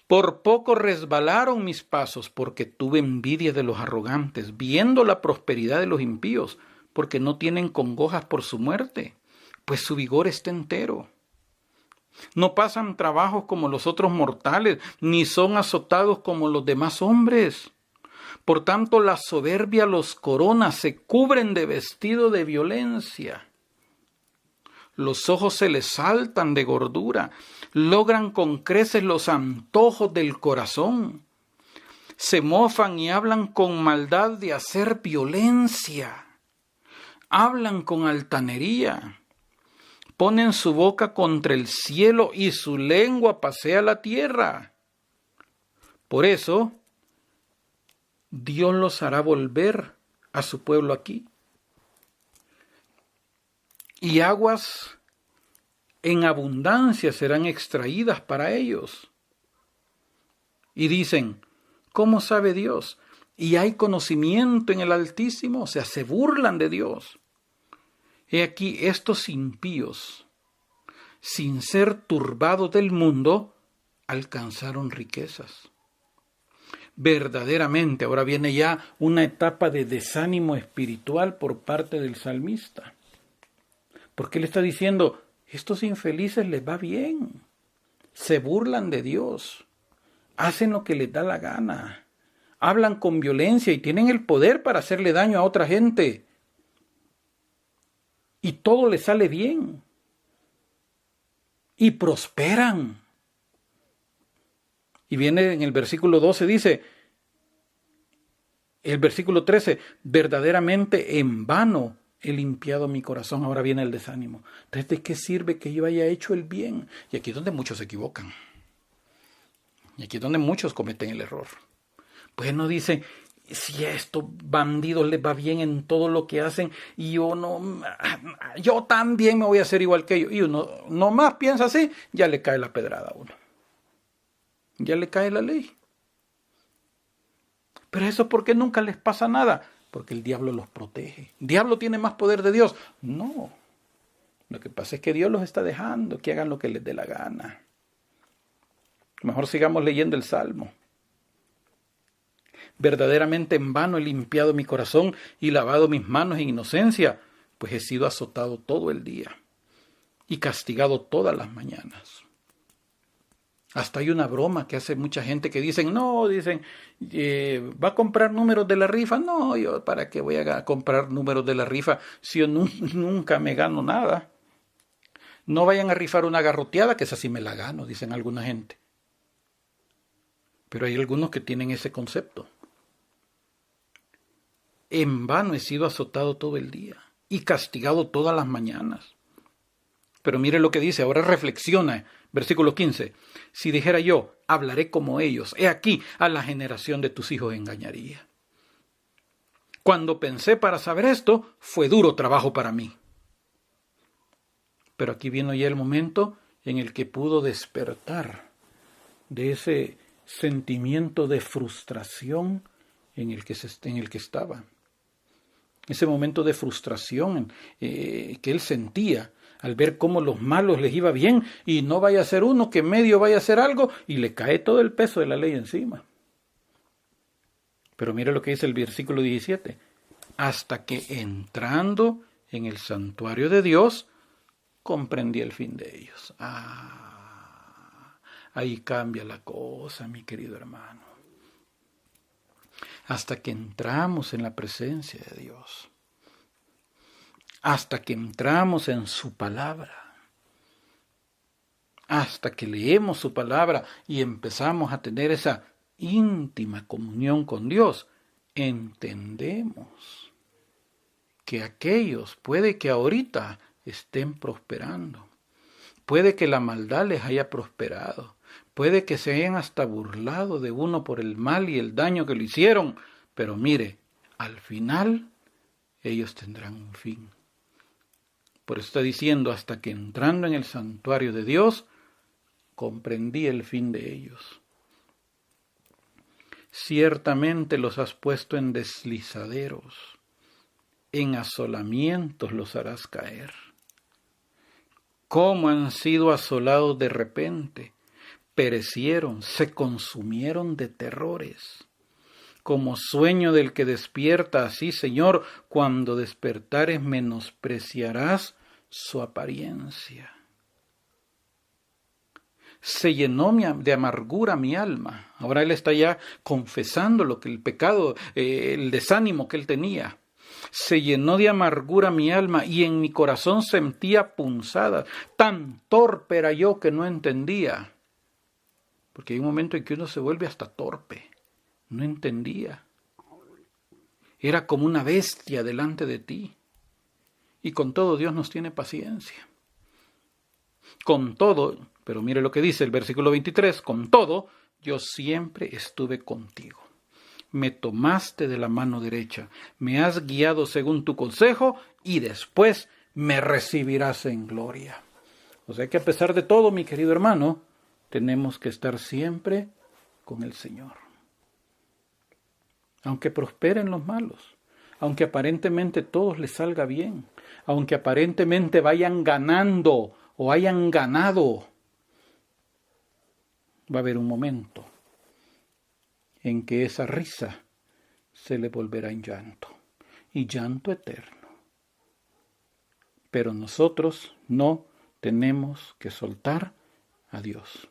Por poco resbalaron mis pasos, porque tuve envidia de los arrogantes, viendo la prosperidad de los impíos, porque no tienen congojas por su muerte, pues su vigor está entero. No pasan trabajos como los otros mortales, ni son azotados como los demás hombres. Por tanto, la soberbia los corona, se cubren de vestido de violencia. Los ojos se les saltan de gordura, logran con creces los antojos del corazón. Se mofan y hablan con maldad de hacer violencia. Hablan con altanería. Ponen su boca contra el cielo y su lengua pasea la tierra. Por eso, Dios los hará volver a su pueblo aquí. Y aguas en abundancia serán extraídas para ellos. Y dicen, ¿cómo sabe Dios? Y hay conocimiento en el Altísimo, o sea, se burlan de Dios. He aquí, estos impíos, sin ser turbados del mundo, alcanzaron riquezas. Verdaderamente, ahora viene ya una etapa de desánimo espiritual por parte del salmista. Porque él está diciendo, estos infelices les va bien, se burlan de Dios, hacen lo que les da la gana, hablan con violencia y tienen el poder para hacerle daño a otra gente. Y todo les sale bien. Y prosperan. Y viene en el versículo 12, dice, el versículo 13, verdaderamente en vano he limpiado mi corazón. Ahora viene el desánimo. Entonces, ¿de qué sirve que yo haya hecho el bien? Y aquí es donde muchos se equivocan. Y aquí es donde muchos cometen el error. Pues no dice, si a estos bandidos les va bien en todo lo que hacen, y yo también me voy a hacer igual que ellos. Y uno nomás piensa así, ya le cae la pedrada a uno. Ya le cae la ley. Pero eso, ¿por qué nunca les pasa nada? Porque el diablo los protege. ¿El diablo tiene más poder de Dios? No. Lo que pasa es que Dios los está dejando que hagan lo que les dé la gana. Mejor sigamos leyendo el Salmo. Verdaderamente en vano he limpiado mi corazón y lavado mis manos en inocencia, pues he sido azotado todo el día y castigado todas las mañanas. Hasta hay una broma que hace mucha gente que dicen, ¿va a comprar números de la rifa? No, yo ¿para qué voy a comprar números de la rifa si yo nunca me gano nada? No vayan a rifar una garroteada, que esa sí me la gano, dicen alguna gente. Pero hay algunos que tienen ese concepto. En vano he sido azotado todo el día y castigado todas las mañanas. Pero mire lo que dice, ahora reflexiona, versículo 15. Si dijera yo, hablaré como ellos, he aquí, a la generación de tus hijos engañaría. Cuando pensé para saber esto, fue duro trabajo para mí. Pero aquí vino ya el momento en el que pudo despertar de ese sentimiento de frustración en el que estaba. Ese momento de frustración que él sentía al ver cómo los malos les iba bien y no vaya a ser uno que en medio vaya a hacer algo y le cae todo el peso de la ley encima. Pero mira lo que dice el versículo 17. Hasta que entrando en el santuario de Dios, comprendí el fin de ellos. Ahí cambia la cosa, mi querido hermano. Hasta que entramos en la presencia de Dios. Hasta que entramos en su palabra. Hasta que leemos su palabra y empezamos a tener esa íntima comunión con Dios, entendemos que aquellos puede que ahorita estén prosperando, puede que la maldad les haya prosperado, puede que se hayan hasta burlado de uno por el mal y el daño que le hicieron, pero mire, al final ellos tendrán un fin. Por eso está diciendo, hasta que entrando en el santuario de Dios, comprendí el fin de ellos. Ciertamente los has puesto en deslizaderos, en asolamientos los harás caer. Cómo han sido asolados de repente, perecieron, se consumieron de terrores. Como sueño del que despierta, así, Señor, cuando despertares menospreciarás su apariencia. Se llenó de amargura mi alma. Ahora él está ya confesando lo que el pecado, el desánimo que él tenía. Se llenó de amargura mi alma y en mi corazón sentía punzadas. Tan torpe era yo que no entendía. Porque hay un momento en que uno se vuelve hasta torpe. No entendía. Era como una bestia delante de ti. Y con todo Dios nos tiene paciencia. Con todo, pero mire lo que dice el versículo 23, con todo, yo siempre estuve contigo. Me tomaste de la mano derecha, me has guiado según tu consejo y después me recibirás en gloria. O sea que a pesar de todo, mi querido hermano, tenemos que estar siempre con el Señor. Aunque prosperen los malos, aunque aparentemente todos les salga bien, aunque aparentemente vayan ganando o hayan ganado, va a haber un momento en que esa risa se le volverá en llanto, y llanto eterno. Pero nosotros no tenemos que soltar a Dios.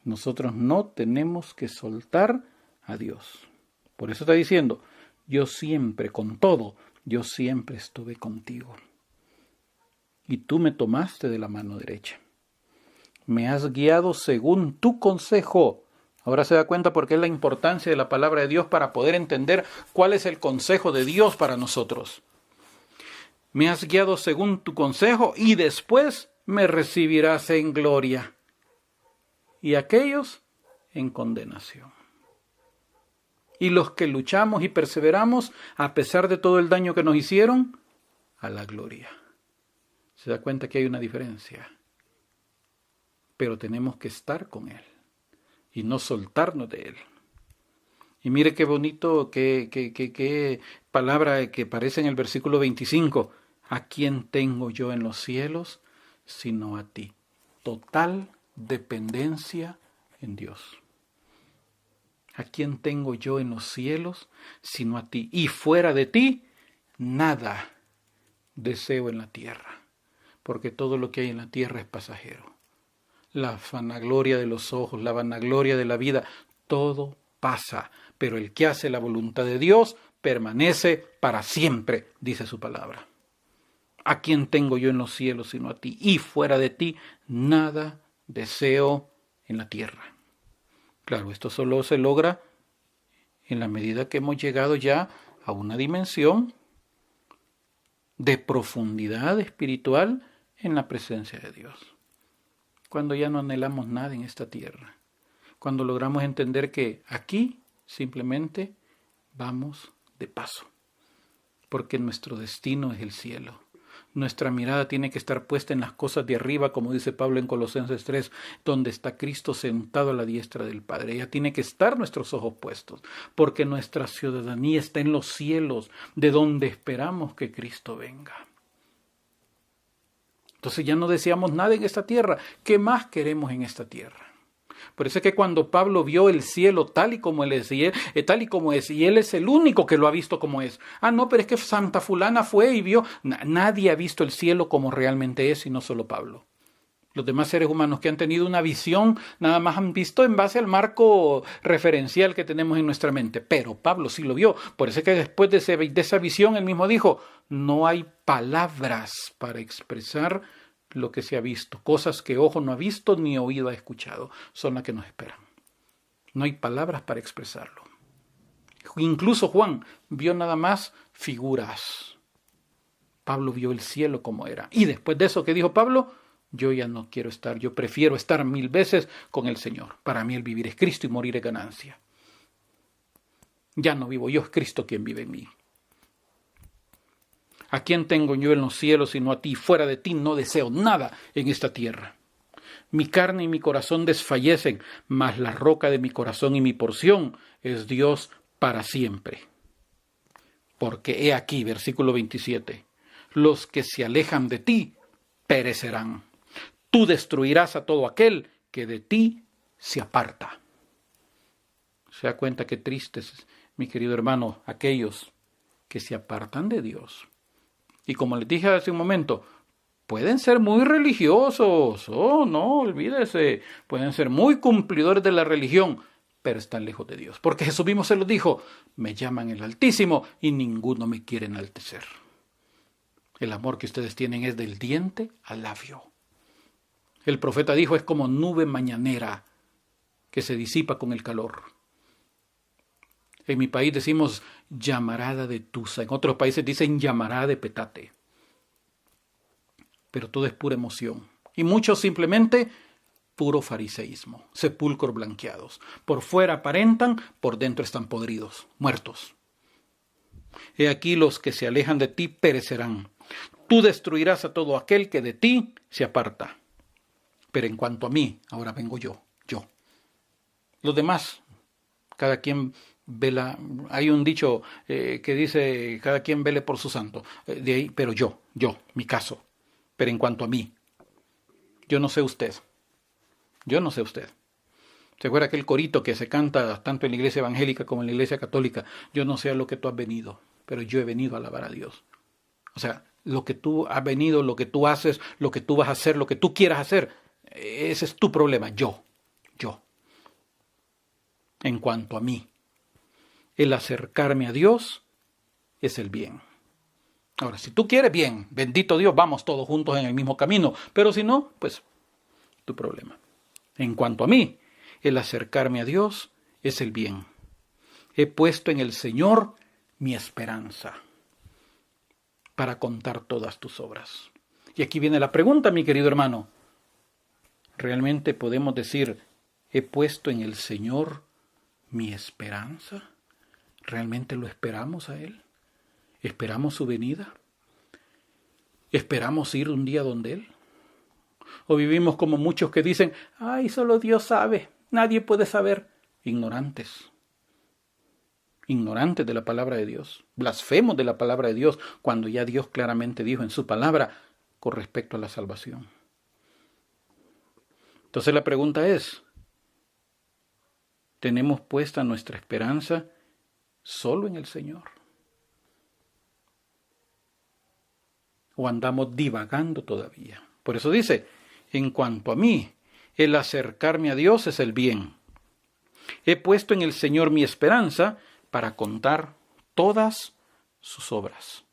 Nosotros no tenemos que soltar a Dios. Por eso está diciendo, yo siempre, con todo, yo siempre estuve contigo. Y tú me tomaste de la mano derecha. Me has guiado según tu consejo. Ahora se da cuenta por qué es la importancia de la palabra de Dios para poder entender cuál es el consejo de Dios para nosotros. Me has guiado según tu consejo y después me recibirás en gloria. Y aquellos en condenación. Y los que luchamos y perseveramos, a pesar de todo el daño que nos hicieron, a la gloria. Se da cuenta que hay una diferencia. Pero tenemos que estar con Él y no soltarnos de Él. Y mire qué bonito, qué palabra que aparece en el versículo 25. ¿A quién tengo yo en los cielos sino a ti? Total dependencia en Dios. ¿A quién tengo yo en los cielos sino a ti? Y fuera de ti, nada deseo en la tierra, porque todo lo que hay en la tierra es pasajero. La vanagloria de los ojos, la vanagloria de la vida, todo pasa, pero el que hace la voluntad de Dios permanece para siempre, dice su palabra. ¿A quién tengo yo en los cielos sino a ti? Y fuera de ti, nada deseo en la tierra. Claro, esto solo se logra en la medida que hemos llegado ya a una dimensión de profundidad espiritual en la presencia de Dios. Cuando ya no anhelamos nada en esta tierra. Cuando logramos entender que aquí simplemente vamos de paso. Porque nuestro destino es el cielo. Nuestra mirada tiene que estar puesta en las cosas de arriba, como dice Pablo en Colosenses 3, donde está Cristo sentado a la diestra del Padre. Ya tiene que estar nuestros ojos puestos, porque nuestra ciudadanía está en los cielos, de donde esperamos que Cristo venga. Entonces ya no deseamos nada en esta tierra. ¿Qué más queremos en esta tierra? Por eso es que cuando Pablo vio el cielo tal y como él es, y él es el único que lo ha visto como es. No, pero es que Santa Fulana fue y vio. Nadie ha visto el cielo como realmente es, y no solo Pablo. Los demás seres humanos que han tenido una visión, nada más han visto en base al marco referencial que tenemos en nuestra mente. Pero Pablo sí lo vio. Por eso es que después de esa visión, él mismo dijo, no hay palabras para expresar lo que se ha visto. Cosas que ojo no ha visto ni oído ha escuchado son las que nos esperan. No hay palabras para expresarlo. Incluso Juan vio nada más figuras. Pablo vio el cielo como era. Y después de eso, ¿qué dijo Pablo? Yo ya no quiero estar, yo prefiero estar 1000 veces con el Señor. Para mí el vivir es Cristo y morir es ganancia. Ya no vivo yo, es Cristo quien vive en mí. ¿A quién tengo yo en los cielos sino a ti? Fuera de ti no deseo nada en esta tierra. Mi carne y mi corazón desfallecen, mas la roca de mi corazón y mi porción es Dios para siempre. Porque he aquí, versículo 27, los que se alejan de ti perecerán. Tú destruirás a todo aquel que de ti se aparta. ¿Se da cuenta qué tristes, mi querido hermano, aquellos que se apartan de Dios? Y como les dije hace un momento, pueden ser muy religiosos, no, olvídese, pueden ser muy cumplidores de la religión, pero están lejos de Dios. Porque Jesús mismo se lo dijo, me llaman el Altísimo y ninguno me quiere enaltecer. El amor que ustedes tienen es del diente al labio. El profeta dijo, es como nube mañanera que se disipa con el calor. En mi país decimos llamarada de tusa, en otros países dicen llamarada de petate. Pero todo es pura emoción. Y muchos simplemente puro fariseísmo, sepulcros blanqueados. Por fuera aparentan, por dentro están podridos, muertos. He aquí los que se alejan de ti perecerán. Tú destruirás a todo aquel que de ti se aparta. Pero en cuanto a mí, ahora vengo yo. Los demás, cada quien vela. Hay un dicho que dice, cada quien vele por su santo. De ahí, pero yo, mi caso. Pero en cuanto a mí, yo no sé usted. ¿Se acuerda aquel corito que se canta tanto en la iglesia evangélica como en la iglesia católica? Yo no sé a lo que tú has venido, pero yo he venido a alabar a Dios. O sea, lo que tú has venido, lo que tú haces, lo que tú vas a hacer, lo que tú quieras hacer, ese es tu problema. Yo. En cuanto a mí, el acercarme a Dios es el bien. Ahora, si tú quieres bien, bendito Dios, vamos todos juntos en el mismo camino. Pero si no, pues, tu problema. En cuanto a mí, el acercarme a Dios es el bien. He puesto en el Señor mi esperanza para contar todas tus obras. Y aquí viene la pregunta, mi querido hermano. ¿Realmente podemos decir, he puesto en el Señor mi esperanza? ¿Realmente lo esperamos a Él? ¿Esperamos su venida? ¿Esperamos ir un día donde Él? ¿O vivimos como muchos que dicen, ay, solo Dios sabe, nadie puede saber? Ignorantes de la palabra de Dios, blasfemos de la palabra de Dios, cuando ya Dios claramente dijo en su palabra con respecto a la salvación. Entonces la pregunta es, ¿tenemos puesta nuestra esperanza solo en el Señor? ¿O andamos divagando todavía? Por eso dice, en cuanto a mí, el acercarme a Dios es el bien. He puesto en el Señor mi esperanza para contar todas sus obras.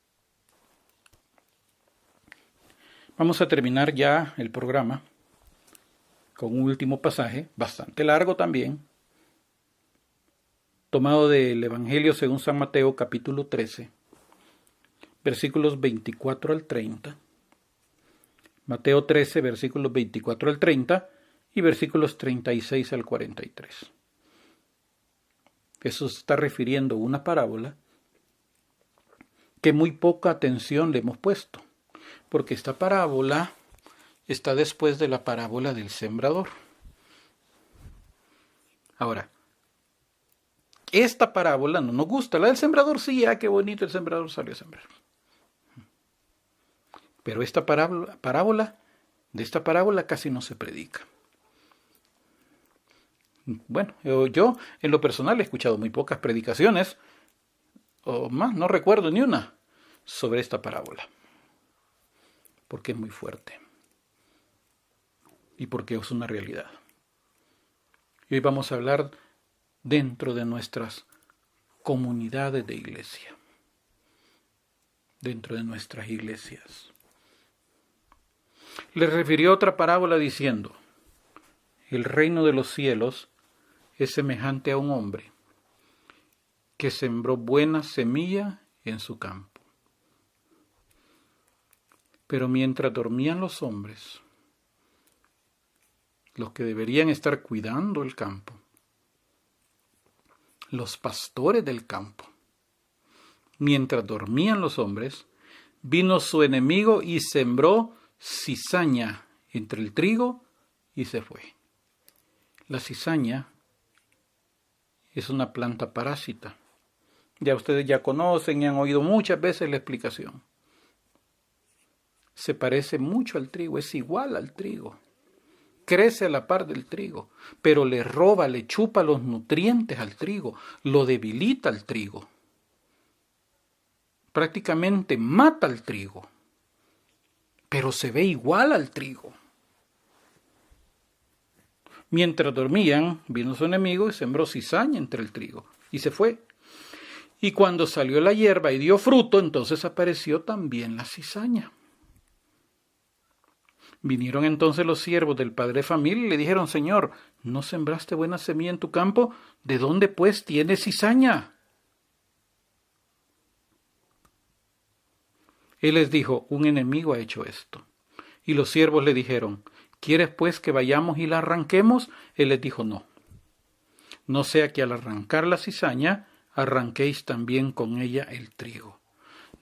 Vamos a terminar ya el programa con un último pasaje, bastante largo también, tomado del Evangelio según San Mateo, capítulo 13, versículos 24 al 30. Mateo 13, versículos 24 al 30 y versículos 36 al 43. Eso se está refiriendo a una parábola que muy poca atención le hemos puesto, porque esta parábola está después de la parábola del sembrador. Ahora, esta parábola no nos gusta. La del sembrador sí, qué bonito, el sembrador salió a sembrar. Pero esta parábola De esta parábola casi no se predica. Bueno, yo en lo personal he escuchado muy pocas predicaciones, o más, no recuerdo ni una, sobre esta parábola. Porque es muy fuerte. Y porque es una realidad. Y hoy vamos a hablar dentro de nuestras comunidades de iglesia. Dentro de nuestras iglesias. Le refirió otra parábola diciendo: el reino de los cielos es semejante a un hombre que sembró buena semilla en su campo. Pero mientras dormían los hombres, los que deberían estar cuidando el campo, los pastores del campo, mientras dormían los hombres, vino su enemigo y sembró cizaña entre el trigo y se fue. La cizaña es una planta parásita. Ya ustedes ya conocen y han oído muchas veces la explicación. Se parece mucho al trigo, es igual al trigo. Crece a la par del trigo, pero le roba, le chupa los nutrientes al trigo, lo debilita al trigo. Prácticamente mata al trigo, pero se ve igual al trigo. Mientras dormían, vino su enemigo y sembró cizaña entre el trigo, y se fue. Y cuando salió la hierba y dio fruto, entonces apareció también la cizaña. Vinieron entonces los siervos del padre de familia y le dijeron: Señor, ¿no sembraste buena semilla en tu campo? ¿De dónde pues tienes cizaña? Él les dijo: un enemigo ha hecho esto. Y los siervos le dijeron: ¿quieres pues que vayamos y la arranquemos? Él les dijo: no. No sea que al arrancar la cizaña, arranquéis también con ella el trigo.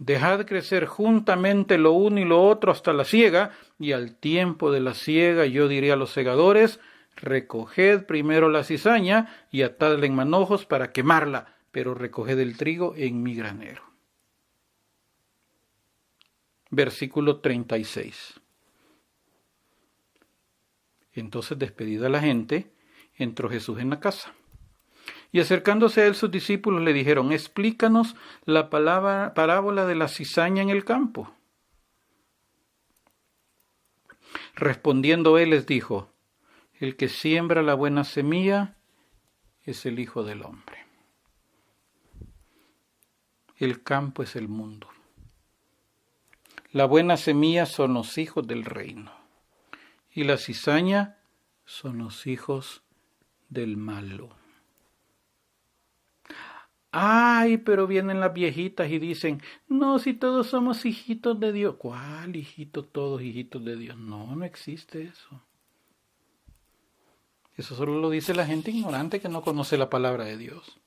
Dejad crecer juntamente lo uno y lo otro hasta la siega, y al tiempo de la siega yo diré a los segadores: recoged primero la cizaña y atadla en manojos para quemarla, pero recoged el trigo en mi granero. Versículo 36. Entonces, despedida la gente, entró Jesús en la casa. Y acercándose a él sus discípulos le dijeron: explícanos la parábola de la cizaña en el campo. Respondiendo él les dijo: el que siembra la buena semilla es el Hijo del Hombre. El campo es el mundo. La buena semilla son los hijos del reino. Y la cizaña son los hijos del malo. Ay, pero vienen las viejitas y dicen: no, si todos somos hijitos de Dios. ¿Cuál hijito? Todos hijitos de Dios. No, no existe eso. Eso solo lo dice la gente ignorante que no conoce la palabra de Dios.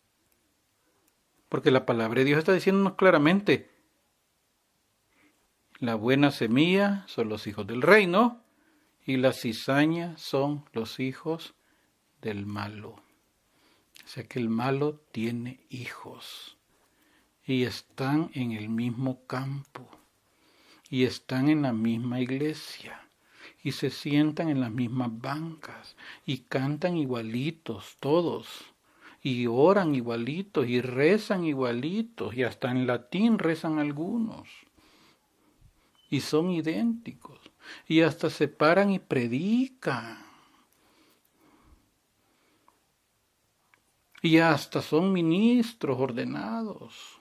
Porque la palabra de Dios está diciéndonos claramente: la buena semilla son los hijos del reino y la cizaña son los hijos del malo. O sea que el malo tiene hijos y están en el mismo campo y están en la misma iglesia y se sientan en las mismas bancas y cantan igualitos todos y oran igualitos y rezan igualitos y hasta en latín rezan algunos y son idénticos y hasta se paran y predican. Y hasta son ministros ordenados.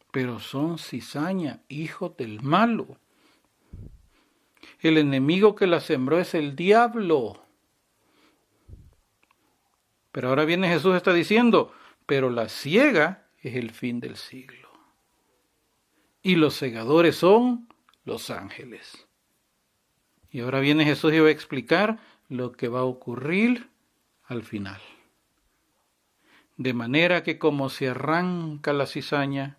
Pero son cizaña, hijos del malo. El enemigo que la sembró es el diablo. Pero ahora viene Jesús, está diciendo: pero la siega es el fin del siglo. Y los segadores son los ángeles. Y ahora viene Jesús y va a explicar lo que va a ocurrir al final. De manera que como se arranca la cizaña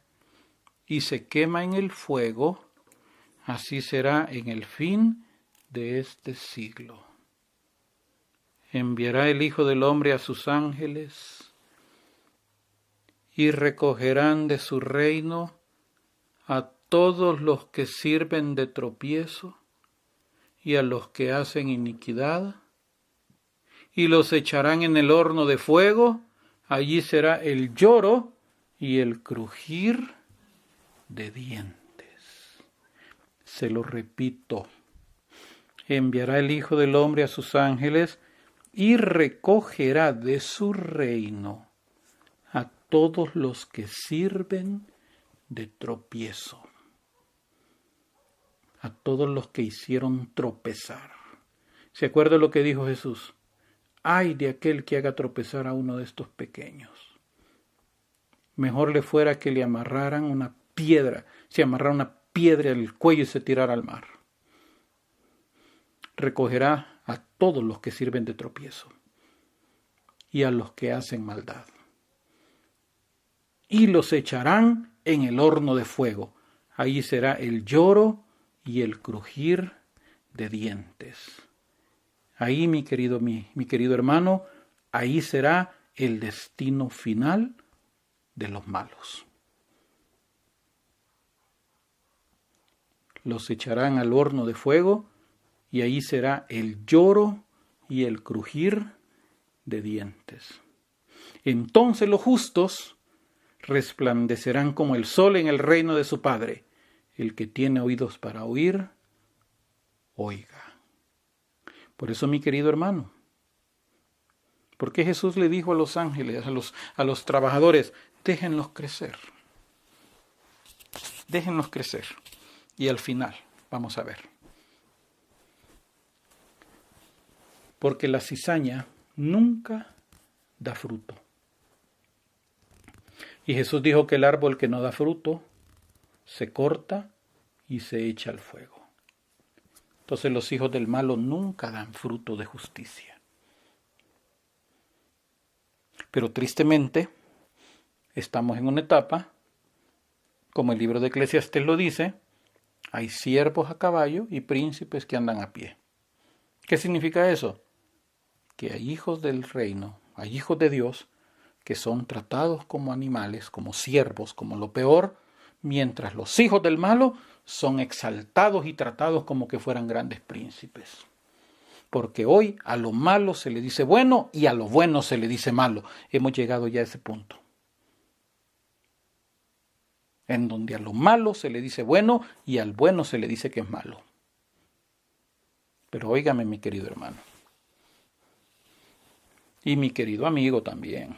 y se quema en el fuego, así será en el fin de este siglo. Enviará el Hijo del Hombre a sus ángeles y recogerán de su reino a todos los que sirven de tropiezo y a los que hacen iniquidad, y los echarán en el horno de fuego. Allí será el lloro y el crujir de dientes. Se lo repito. Enviará el Hijo del Hombre a sus ángeles y recogerá de su reino a todos los que sirven de tropiezo, a todos los que hicieron tropezar. ¿Se acuerda lo que dijo Jesús? Ay de aquel que haga tropezar a uno de estos pequeños. Mejor le fuera que le amarraran una piedra, se amarrara una piedra al cuello y se tirara al mar. Recogerá a todos los que sirven de tropiezo y a los que hacen maldad, y los echarán en el horno de fuego. Ahí será el lloro y el crujir de dientes. Ahí, mi querido hermano, ahí será el destino final de los malos. Los echarán al horno de fuego y ahí será el lloro y el crujir de dientes. Entonces los justos resplandecerán como el sol en el reino de su Padre. El que tiene oídos para oír, oiga. Por eso, mi querido hermano, ¿por qué Jesús le dijo a los ángeles, a los trabajadores, déjenlos crecer? Déjenlos crecer. Y al final, vamos a ver. Porque la cizaña nunca da fruto. Y Jesús dijo que el árbol que no da fruto se corta y se echa al fuego. Entonces los hijos del malo nunca dan fruto de justicia. Pero tristemente, estamos en una etapa, como el libro de Eclesiastés lo dice, hay siervos a caballo y príncipes que andan a pie. ¿Qué significa eso? Que hay hijos del reino, hay hijos de Dios, que son tratados como animales, como siervos, como lo peor, mientras los hijos del malo son exaltados y tratados como que fueran grandes príncipes. Porque hoy a lo malo se le dice bueno y a lo bueno se le dice malo. Hemos llegado ya a ese punto. En donde a lo malo se le dice bueno y al bueno se le dice que es malo. Pero óigame, mi querido hermano. Y mi querido amigo también.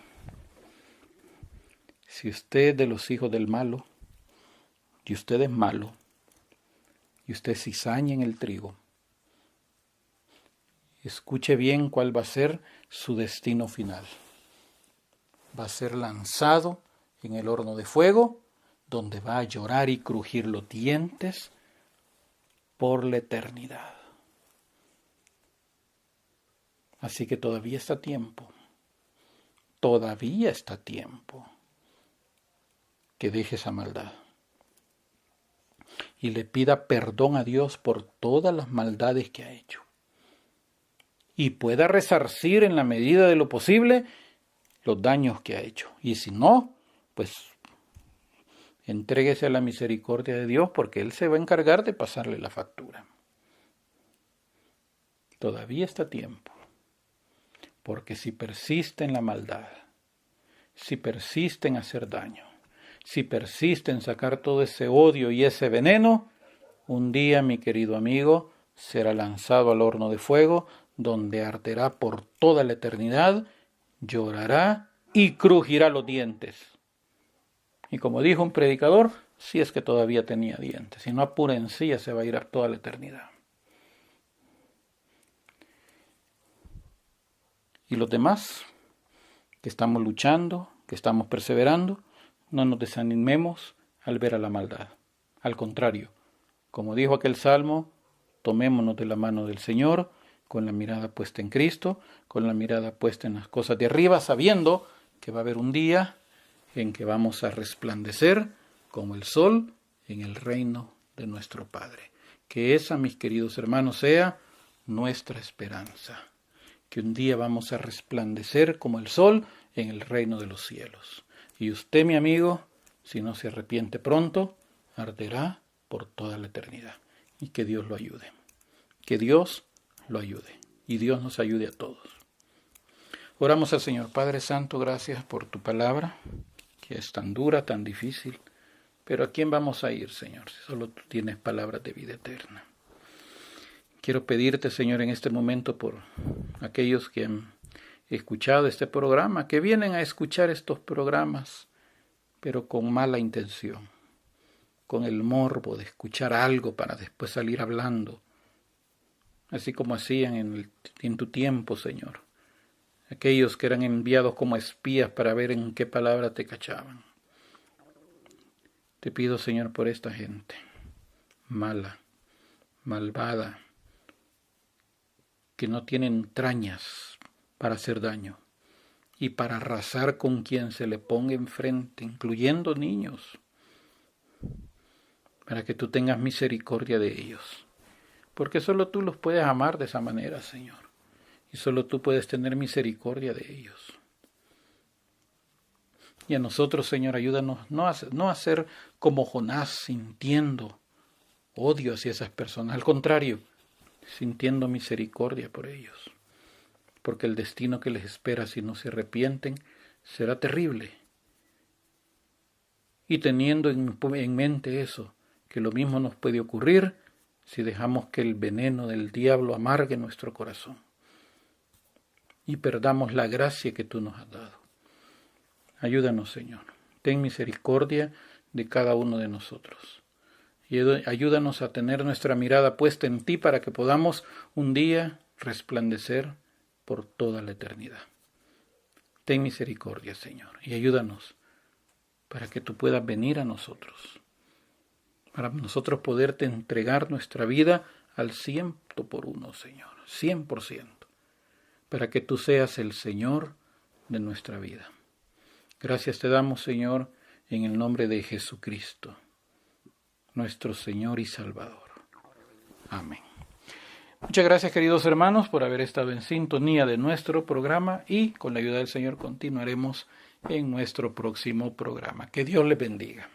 Si usted es de los hijos del malo, y usted es malo, y usted cizaña en el trigo, escuche bien cuál va a ser su destino final. Va a ser lanzado en el horno de fuego, donde va a llorar y crujir los dientes por la eternidad. Así que todavía está tiempo. Todavía está tiempo que deje esa maldad y le pida perdón a Dios por todas las maldades que ha hecho. Y pueda resarcir en la medida de lo posible los daños que ha hecho. Y si no, pues entréguese a la misericordia de Dios, porque Él se va a encargar de pasarle la factura. Todavía está tiempo. Porque si persiste en la maldad, si persiste en hacer daño, si persiste en sacar todo ese odio y ese veneno, un día, mi querido amigo, será lanzado al horno de fuego, donde arderá por toda la eternidad, llorará y crujirá los dientes. Y como dijo un predicador, si es que todavía tenía dientes, si no a pura encía se va a ir a toda la eternidad. Y los demás, que estamos luchando, que estamos perseverando, no nos desanimemos al ver a la maldad. Al contrario, como dijo aquel salmo, tomémonos de la mano del Señor, con la mirada puesta en Cristo, con la mirada puesta en las cosas de arriba, sabiendo que va a haber un día en que vamos a resplandecer como el sol en el reino de nuestro Padre. Que esa, mis queridos hermanos, sea nuestra esperanza. Que un día vamos a resplandecer como el sol en el reino de los cielos. Y usted, mi amigo, si no se arrepiente pronto, arderá por toda la eternidad. Y que Dios lo ayude. Que Dios lo ayude. Y Dios nos ayude a todos. Oramos al Señor. Padre Santo, gracias por tu palabra, que es tan dura, tan difícil. Pero ¿a quién vamos a ir, Señor, si solo tú tienes palabras de vida eterna? Quiero pedirte, Señor, en este momento por aquellos que han escuchado este programa, que vienen a escuchar estos programas, pero con mala intención, con el morbo de escuchar algo para después salir hablando, así como hacían en tu tiempo, Señor. Aquellos que eran enviados como espías para ver en qué palabra te cachaban. Te pido, Señor, por esta gente mala, malvada, que no tiene entrañas para hacer daño y para arrasar con quien se le ponga enfrente, incluyendo niños, para que tú tengas misericordia de ellos, porque solo tú los puedes amar de esa manera, Señor, y solo tú puedes tener misericordia de ellos. Y a nosotros, Señor, ayúdanos no a ser como Jonás, sintiendo odio hacia esas personas. Al contrario, sintiendo misericordia por ellos. Porque el destino que les espera si no se arrepienten será terrible. Y teniendo en mente eso, que lo mismo nos puede ocurrir si dejamos que el veneno del diablo amargue nuestro corazón. Y perdamos la gracia que tú nos has dado. Ayúdanos, Señor. Ten misericordia de cada uno de nosotros. Y ayúdanos a tener nuestra mirada puesta en ti para que podamos un día resplandecer por toda la eternidad. Ten misericordia, Señor, y ayúdanos para que tú puedas venir a nosotros, para nosotros poderte entregar nuestra vida al 100%, Señor, 100%, para que tú seas el Señor de nuestra vida. Gracias te damos, Señor, en el nombre de Jesucristo, nuestro Señor y Salvador. Amén. Muchas gracias, queridos hermanos, por haber estado en sintonía de nuestro programa y con la ayuda del Señor continuaremos en nuestro próximo programa. Que Dios les bendiga.